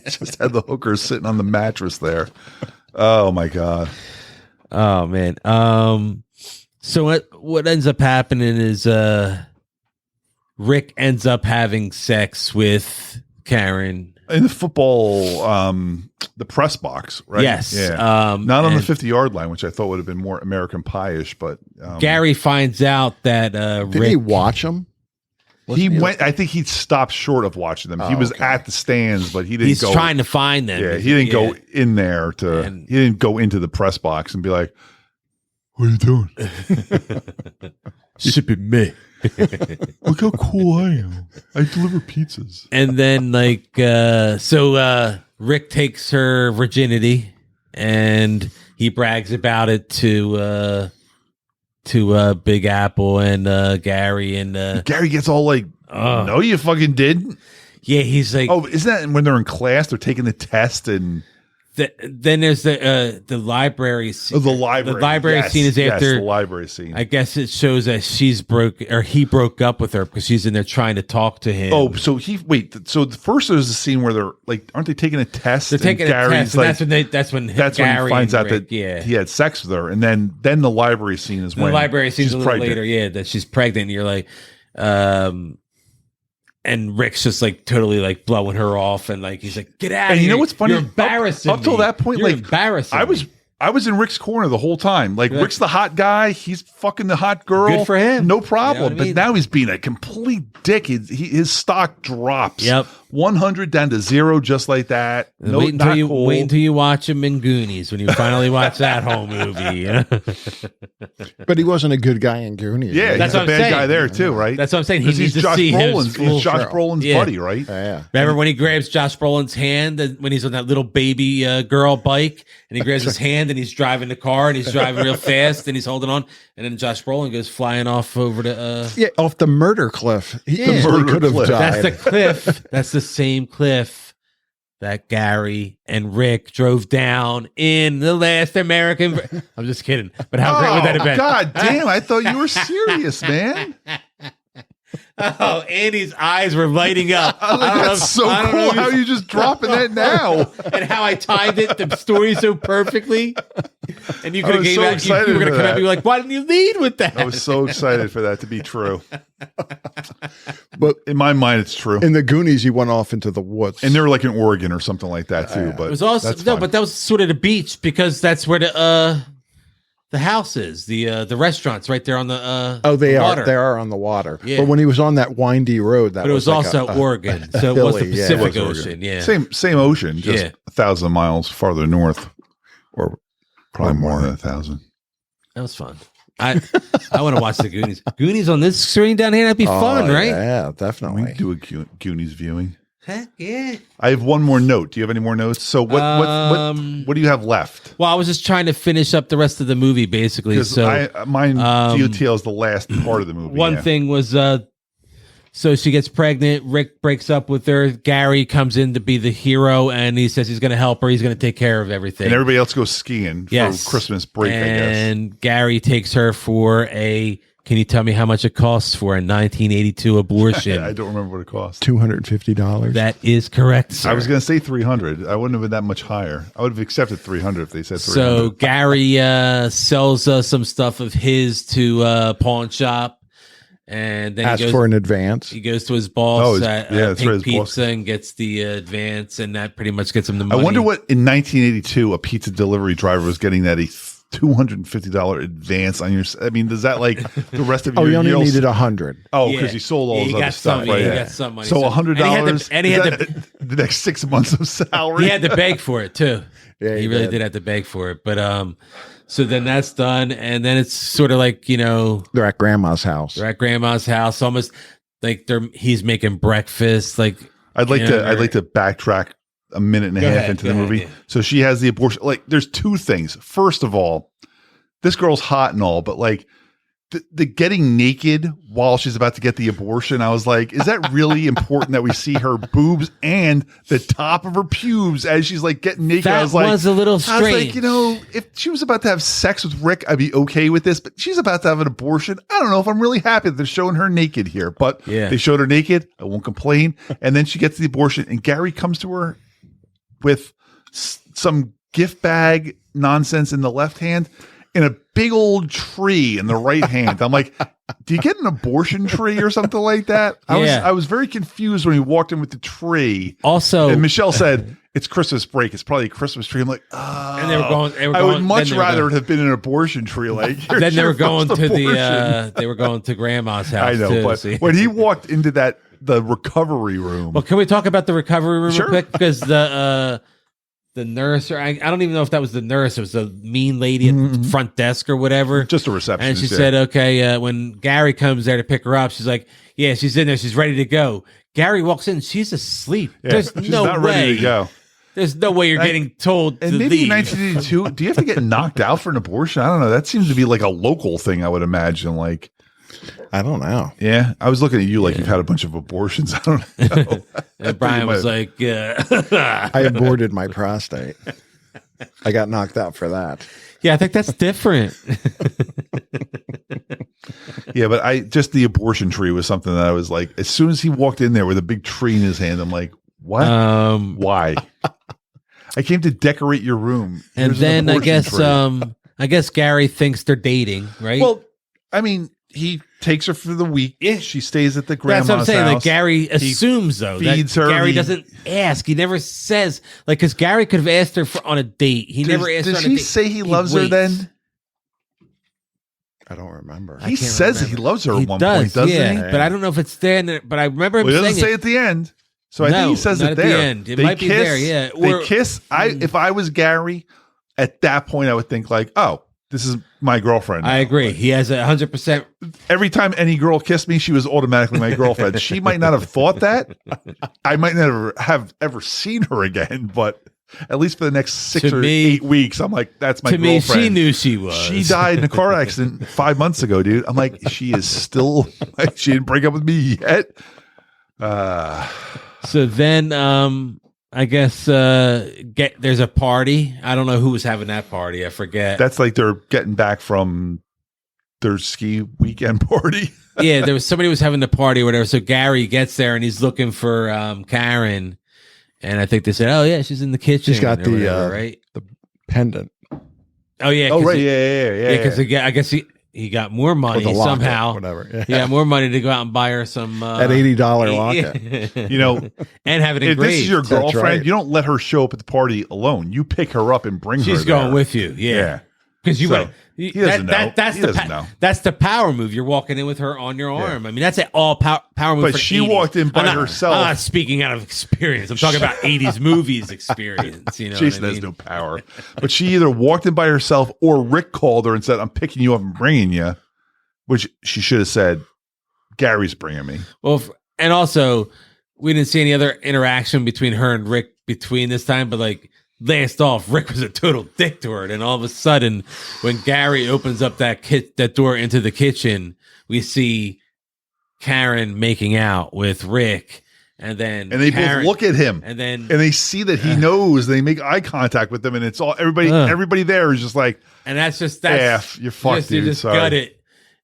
Just had the hooker sitting on the mattress there. Oh my God. Oh man. So what ends up happening is Rick ends up having sex with Karen in the football, the press box, right? Yes. Yeah. Not on the 50-yard line, which I thought would have been more American Pie-ish, but Gary finds out that did Rick, he watch him? I think he stopped short of watching them. He was at the stands, but he didn't go. He's trying to find them. Yeah, he didn't go in there he didn't go into the press box and be like, "What are you doing?" Sipping me. Look how cool I am. I deliver pizzas. And then Rick takes her virginity and he brags about it to Big Apple and Gary, and Gary gets all like, "No, you fucking didn't." Yeah, he's like, "Oh, isn't that when they're in class? They're taking the test and." then there's the library scene. Oh, the library. The library scene is after the library scene. I guess it shows that he broke up with her because she's in there trying to talk to him. Oh, so so the first there's a scene where they're like, aren't they taking a test? They're taking a test, and that's when Gary he finds out Rick, that he had sex with her, and then the library scene is when the library scene is a little pregnant. later. That she's pregnant. And you're like, and Rick's just like totally like blowing her off, and like he's like, "Get out!" And you know what's funny? You're embarrassing. Up till that point, you're like embarrassing. I was in Rick's corner the whole time. Like Rick's the hot guy, he's fucking the hot girl. Good for him. No problem. You know what I mean? But now he's being a complete dick. His stock drops. Yep. 100 down to 0 just like that. No, wait until cool. wait until you watch him in Goonies when you finally watch that whole movie. But he wasn't a good guy in Goonies. Yeah, That's he's a what I'm bad saying. guy there too, right? That's what I'm saying. He needs he's to Josh see Brolin's, his he's Josh Brolin's buddy, right? Yeah. Remember when he grabs Josh Brolin's hand when he's on that little baby girl bike, and he grabs his hand and he's driving the car and he's driving real fast and he's holding on, and then Josh Brolin goes flying off over to off the murder cliff. He Yeah. easily could have Cliff. died. That's the cliff. That's the same cliff that Gary and Rick drove down in The Last American. I'm just kidding. But how great would that have been? God damn, I thought you were serious, man. Oh, Andy's eyes were lighting up. That's so cool how you just dropping that now. And how I timed it, the story so perfectly. And you could have was gave so out, you excited were going to for come that. at me like, why didn't you lead with that? I was so excited for that to be true. But In my mind, it's true. in the Goonies, he went off into the woods. And they were like in Oregon or something like that too. But It was also that's no, fine. but that was sort of the beach because that's where the house is. The restaurant's right there on the they water. are. They are on the water. Yeah. But when he was on that windy road, that But it was like also Oregon, so it was the hilly, yeah. Pacific It was Oregon. Ocean. Yeah, Same ocean, just Yeah. 1,000 miles farther north, or probably Or more more. than 1,000. that was fun. I want to watch the Goonies. Goonies on this screen down here, that'd be fun, right? Yeah, We definitely. can do a Goonies viewing. Heck yeah. I have one more note. Do you have any more notes? So what do you have left? Well, I was just trying to finish up the rest of the movie, basically. Because So mine details the last part of the movie. one yeah. thing was, so she gets pregnant. Rick breaks up with her. Gary comes in to be the hero, and he says he's going to help her. He's going to take care of everything. And everybody else goes skiing Yes. for Christmas break, I guess. And Gary takes her for can you tell me how much it costs for a 1982 abortion? I don't remember what it cost. $250. That is correct, sir. I was going to say 300. I wouldn't have been that much higher. I would have accepted 300 if they said 300. So Gary sells some stuff of his to a pawn shop, and then Ask for an advance. he goes to his boss that's at right, his Pink boss. Pizza and gets the advance, and that pretty much gets him the I money. wonder what in 1982 a pizza delivery driver was getting that $250 advance on your. I mean, does that like the rest of your? You only year- needed 100. Oh, Yeah. because he sold all Yeah, his he other got stuff, some- right? yeah, he got some money. So So- $100. and he had the next 6 months of salary. He had to beg for it too. Yeah, he he really did. did have to beg for it. But so then that's done, and then it's sort of like They're at grandma's house. they're at grandma's house, almost like he's making breakfast. Like I'd like you to. know, I'd like to backtrack a minute and a Go half ahead, into go the ahead, movie. yeah. So she has the abortion. Like, there's two things. First of all, this girl's hot and all, but like the getting naked while she's about to get the abortion, I was like, is that really important that we see her boobs and the top of her pubes as she's like getting naked? that I was like, a little I was strange. like, if she was about to have sex with Rick, I'd be okay with this, but she's about to have an abortion. I don't know if I'm really happy that they're showing her naked here, but Yeah. they showed her naked. I won't complain. And then she gets the abortion, and Gary comes to her with some gift bag nonsense in the left hand and a big old tree in the right hand. I'm like, do you get an abortion tree or something like that? Yeah. I was very confused when he walked in with the tree. Also, And Michelle said, it's Christmas break. It's probably a Christmas tree. I'm like, oh. And they were going. I would much then they were rather going- it have been an abortion tree. Like, Then they your were going first to abortion. they were going to grandma's house. I know, too, but see? when he walked into the recovery room, Well, can we talk about the recovery room Sure. real quick? Because the nurse, or I don't even know if that was the nurse. It was the mean lady at the front desk or whatever. just a receptionist. And she yeah. said, okay, when Gary comes there to pick her up, she's like, yeah, she's in there. She's ready to go. Gary walks in. She's asleep. Yeah, There's she's no not way. ready to go. There's no way you're getting told And to maybe leave. in 1982, do you have to get knocked out for an abortion? I don't know. That seems to be like a local thing, I would imagine. Like, I don't know. yeah, I was looking at you like you've had a bunch of abortions. I don't know. And Brian was like, I aborted my prostate. I got knocked out for that. Yeah, I think that's different. Yeah, but just the abortion tree was something that I was like, as soon as he walked in there with a big tree in his hand, I'm like, what? Why? I came to decorate your room. And then I guess Gary thinks they're dating, right? Well, I mean, he takes her for the week. Yeah. She stays at the grandma's That's what I'm saying. house. Like Gary assumes, though, feeds that her. Gary doesn't ask. He never says, like, because Gary could have asked her on a date. He never asked her on a date. Does he say he loves her then? I don't remember. He says he loves her at one point, doesn't he? But I don't know if it's there. But I remember him saying it. He doesn't say it at the end. So I think he says it there. At the end. It might be there, yeah. They kiss. If I was Gary, at that point, I would think like, oh, this is my girlfriend. I agree. He has 100%. Every time any girl kissed me, she was automatically my girlfriend. She might not have thought that. I might never have ever seen her again, but at least for the next 6 or 8 weeks, I'm like, that's my girlfriend. To me, she knew she was. She died in a car accident 5 months ago, dude. I'm like, she is still, she didn't break up with me yet. So then, I guess there's a party. I don't know who was having that party. I forget. That's like they're getting back from their ski weekend party. Yeah, there was somebody was having the party or whatever. So Gary gets there and he's looking for Karen, and I think they said, "Oh yeah, she's in the kitchen." She's got the whatever, right? the pendant. Oh yeah. Oh right. Yeah. Because I guess he got more money somehow. Whatever. Yeah. He got more money to go out and buy her some that $80 locket. You know, and have it engraved. If this is your girlfriend, right. you don't let her show up at the party alone. You pick her up and bring her. She's going with you. Yeah. Because he doesn't know. That's the power move. You're walking in with her on your arm. I mean, that's an all power move. But for she 80s. walked in by herself. I'm not speaking out of experience. I'm talking about 80s movies experience. You know, Jason has no power. But she either walked in by herself or Rick called her and said, "I'm picking you up and bringing you," which she should have said, "Gary's bringing me." Well, and also we didn't see any other interaction between her and Rick between this time, but like. Last off, Rick was a total dick to her, and all of a sudden, when Gary opens up that door into the kitchen, we see Karen making out with Rick, and they both look at him, and they see that he knows. They make eye contact with them, and it's all everybody there is just like, and that's you're fucked, dude. You just got it.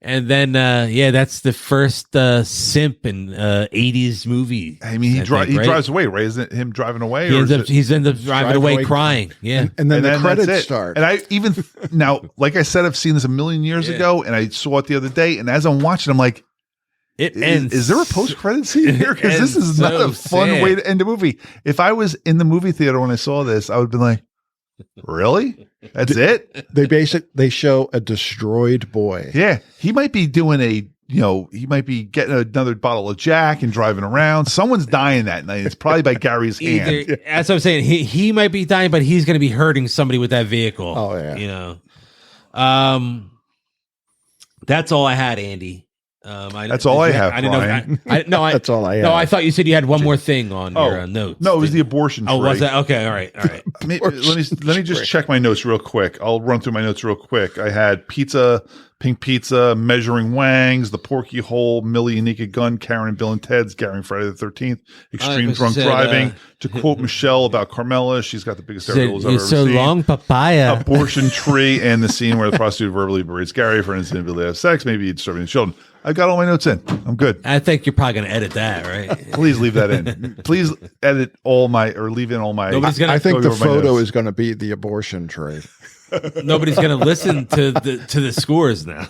And then, that's the first simp in 80s movie. I mean, he drives away, right? Isn't it him driving away? He ends up driving away crying. Yeah. And then the credits start. And I even, now, like I said, I've seen this a million years ago, and I saw it the other day, and as I'm watching, I'm like, it ends. Is there a post-credit scene here? Because this is not a fun way to end a movie. If I was in the movie theater when I saw this, I would have been like, really? That's it? They show a destroyed boy. Yeah. He might be doing he might be getting another bottle of Jack and driving around. Someone's dying that night. It's probably by Gary's hand. That's what I'm saying. He might be dying, but he's going to be hurting somebody with that vehicle. Oh, yeah. You know? That's all I had, Andy. That's all I have. I didn't know. That's all I have. No, I thought you said you had one more thing on your notes. No, it was the abortion tree. Oh, was that? Okay, all right. Let me just check my notes real quick. I'll run through my notes real quick. I had pizza, pink pizza, measuring wangs, the Porky Hole, Millie and Naked Gun, Karen and Bill and Ted's, Gary and Friday the 13th, extreme drunk driving. To quote Michelle about Carmela, she's got the biggest areolas I've ever so seen. Long, papaya. Abortion tree, and the scene where the prostitute verbally berates Gary for an incident of have sex, maybe disturbing the children. I got all my notes in. I'm good. I think you're probably going to edit that, right? Please leave that in. Please edit leave in all my. I think the photo is going to be the abortion tree. Nobody's going to listen to the scores now.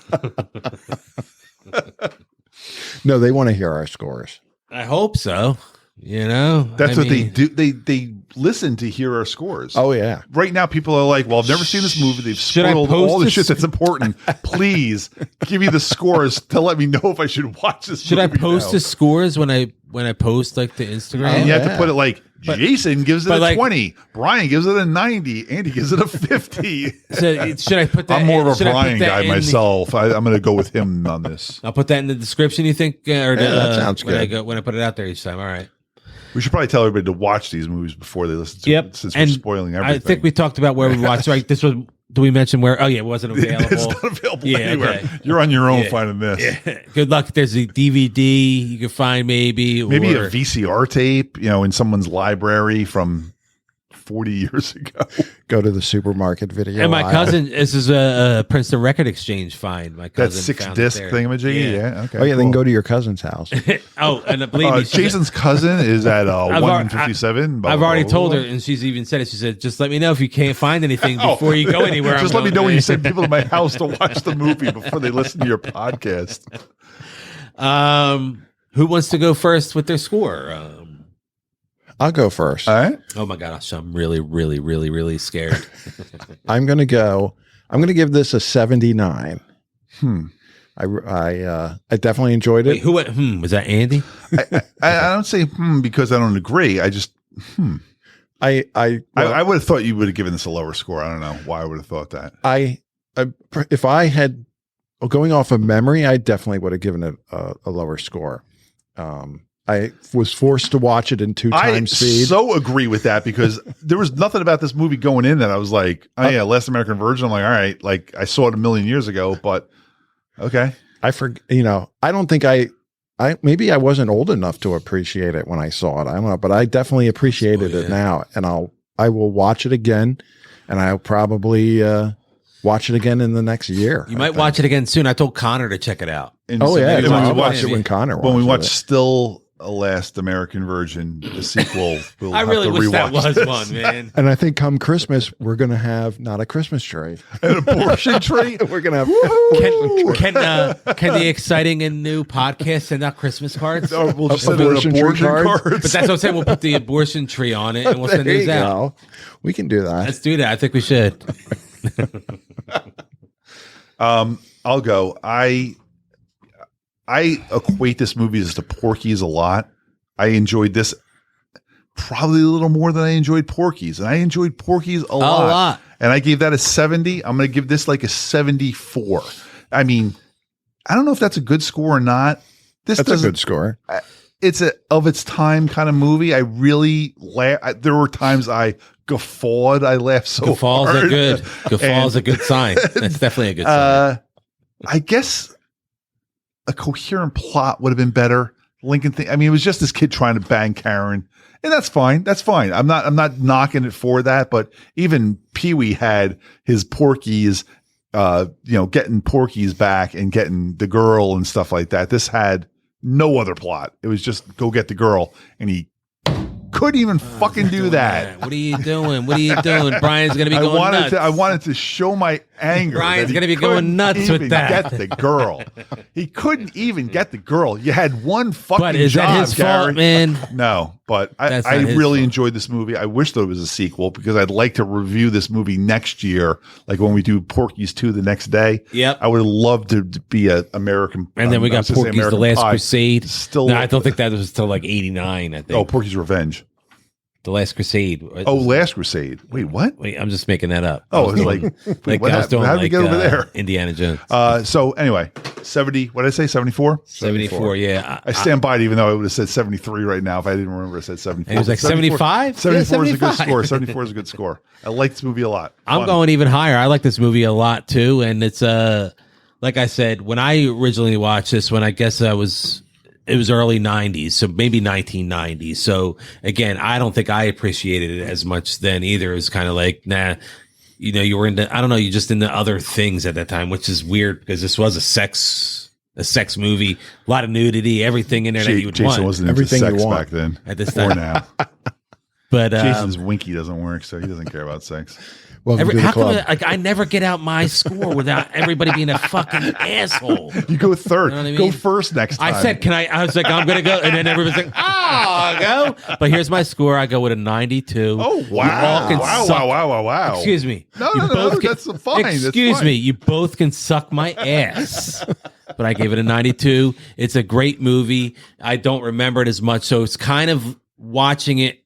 No, they want to hear our scores. I hope so. You know, that's what they do. They listen to hear our scores. Oh yeah. Right now, people are like, "Well, I've never seen this movie. They've spoiled all the shit that's important. Please give me the scores to let me know if I should watch this. Should I post the scores when I post like the Instagram? And you have to put it like Jason gives it a 20, Brian gives it a 90, Andy gives it a 50. So should I put that? I'm more of a Brian guy myself. I'm going to go with him on this. I'll put that in the description. You think? That sounds good. When I put it out there each time. All right. We should probably tell everybody to watch these movies before they listen to it, since we're spoiling everything. I think we talked about where we watched. Right? This was. Do we mention where? Oh yeah, it wasn't available. It's not available anywhere. Okay. You're on your own finding this. Yeah. Good luck. There's a DVD you can find, maybe a VCR tape, in someone's library from 40 years ago. Go to the supermarket video. And my cousin, this is a Princeton Record Exchange find. My cousin That 6-disc found it there. thingamajiggy? Yeah. Okay. Oh, yeah, cool. then go to your cousin's house. Oh, and believe me, Jason's cousin is at 157. I've already told her, and she's even said it. She said, just let me know if you can't find anything before you go anywhere. Just let me know when you send people to my house to watch the movie before they listen to your podcast. Who wants to go first with their score? I'll go first. All right. Oh my gosh, I'm really, really, really, really scared. I'm going to give this a 79. I definitely enjoyed it. Wait, who went, was that Andy? I don't say because I don't agree. I just I would have thought you would have given this a lower score. I don't know why I would have thought that. If I had going off of memory, I definitely would have given it a lower score. I was forced to watch it in 2 times speed. I so agree with that because there was nothing about this movie going in that I was like, oh yeah, Last American Virgin. I'm like, all right, like I saw it a million years ago, but okay. I don't think maybe I wasn't old enough to appreciate it when I saw it. I don't know, but I definitely appreciated it now, and I will watch it again, and I'll probably watch it again in the next year. You might watch it again soon. I told Connor to check it out. And I'll watch it when Connor watches it. When we watch Still a Last American Virgin, the sequel, I really wish that was one, man. And I think come Christmas, we're going to have not a Christmas tree, an abortion tree. We're going to have. Can the exciting and new podcast send out Christmas cards? Or we'll just send abortion cards. But that's what I'm saying. We'll put the abortion tree on it, and we'll send these out. We can do that. Let's do that. I think we should. I'll go. I equate this movie as to Porky's a lot. I enjoyed this probably a little more than I enjoyed Porky's, and I enjoyed Porky's a lot. And I gave that a 70. I'm going to give this like a 74. I mean, I don't know if that's a good score or not. That's a good score. It's a of its time kind of movie. I really there were times I guffawed. I laughed so Guffaws hard. Are good. Guffaws a good sign. That's definitely a good sign. I guess a coherent plot would have been better. Lincoln thing. I mean, it was just this kid trying to bang Karen, and that's fine. That's fine. I'm not knocking it for that. But even Pee-wee had his Porky's, getting Porky's back and getting the girl and stuff like that. This had no other plot. It was just go get the girl, and he couldn't even fucking do that. What are you doing? What are you doing? Brian's gonna be going nuts. I wanted to show my anger. Brian's gonna be going nuts with that. Get the girl. He couldn't even get the girl. You had one fucking But is job, that his Gary. fault, man? No, but I really enjoyed this movie. I wish there was a sequel because I'd like to review this movie next year, like when we do Porky's 2 the next day. Yep. I would love to be an American. And then we got Porky's The Last Crusade. Still, no, I don't think that was till like 89. I think. Oh, Porky's Revenge. The Last Crusade. Oh, Last Crusade. Wait, what? Wait, I'm just making that up. Oh, it was like I was doing how did we get over there? Indiana Jones. So anyway, 70. What did I say? 74. 74. Yeah, I stand by it, even though I would have said 73 right now if I didn't remember. I said 74. It was like 75. 74 is a good score. 74 is a good score. I like this movie a lot. I'm going even higher. I like this movie a lot too, and it's like I said when I originally watched this, when I guess it was early 90s, so maybe 1990. So again, I don't think I appreciated it as much then either. It was kind of like, nah, you were into, I don't know, you're just into other things at that time, which is weird because this was a sex movie, a lot of nudity, everything in there that you would Jason want. wasn't into Everything sex you want back then. At this time. Or now. But Jason's winky doesn't work, so he doesn't care about sex. how come I never get out my score without everybody being a fucking asshole? You go third. You know what I mean? Go first next time. I said, I was like, I'm going to go. And then everybody's like, go. But here's my score. I go with a 92. Oh, wow. Wow. Excuse me. No, that's fine. Excuse me. You both can suck my ass. But I gave it a 92. It's a great movie. I don't remember it as much. So it's kind of watching it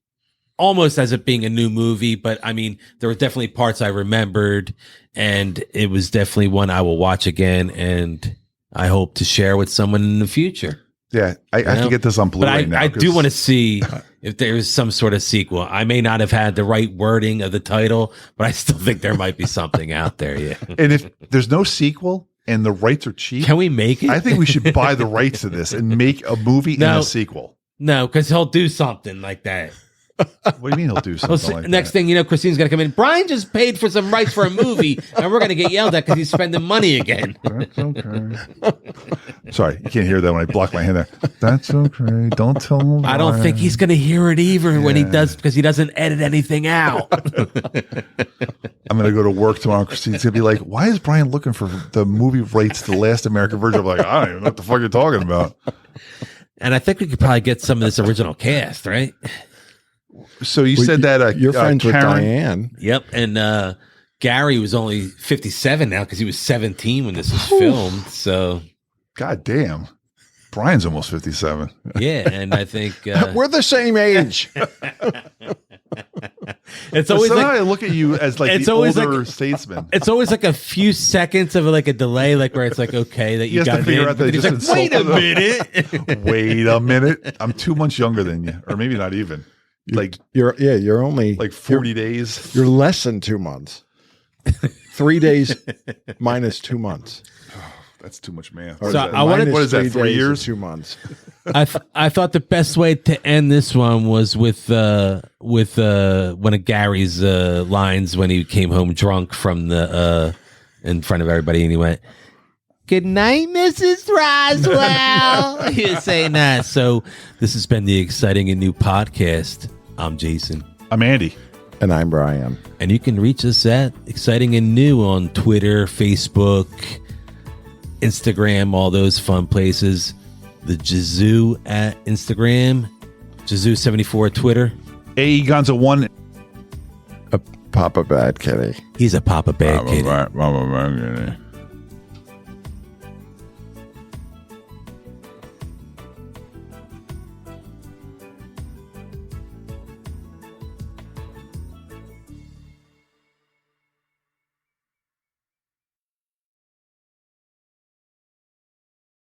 almost as it being a new movie, but I mean, there were definitely parts I remembered, and it was definitely one I will watch again, and I hope to share with someone in the future. Yeah, I have to get this on Blu-ray now. I do want to see if there's some sort of sequel. I may not have had the right wording of the title, but I still think there might be something out there. Yeah. And if there's no sequel and the rights are cheap, can we make it? I think we should buy the rights to this and make a movie and a sequel. No, because he'll do something like that. What do you mean he'll do something like next that? thing you know, Christine's going to come in. Brian just paid for some rights for a movie, and we're going to get yelled at because he's spending money again. That's okay. Sorry, you can't hear that when I block my hand there. That's okay. Don't tell him. I don't think he's going to hear it either when he does, because he doesn't edit anything out. I'm going to go to work tomorrow. Christine's going to be like, why is Brian looking for the movie rights to the last American Virgin? I'm like, I don't even know what the fuck you're talking about. And I think we could probably get some of this original cast, right? So you said that you're friends with Karen, Diane. Yep. And Gary was only 57 now because he was 17 when this was filmed. So, God damn. Brian's almost 57. Yeah. And I think we're the same age. It's always somehow like, I look at you as like it's the always older like- statesman. it's always like a few seconds of like a delay, like where it's like, okay, that He you has got to it figure in. out that But he he's just like, wait a insulted minute. Wait a minute. I'm 2 months younger than you, or maybe not even. Like You're only like 40 days. You're less than 2 months. 3 days minus 2 months. That's too much math. So I wanted, what is that, 3 3 days years? and 2 months. I thought the best way to end this one was with one of Gary's lines when he came home drunk from the in front of everybody, and he went, "Good night, Mrs. Roswell." He was saying that. So this has been the Exciting and New podcast. I'm Jason. I'm Andy. And I'm Brian. And you can reach us at Exciting and New on Twitter, Facebook, Instagram, all those fun places. The Jazoo at Instagram, Jazoo74 Twitter. A Gonza 1. A Papa Bad Kitty. He's a Papa Bad Kitty. Papa Bad Kitty.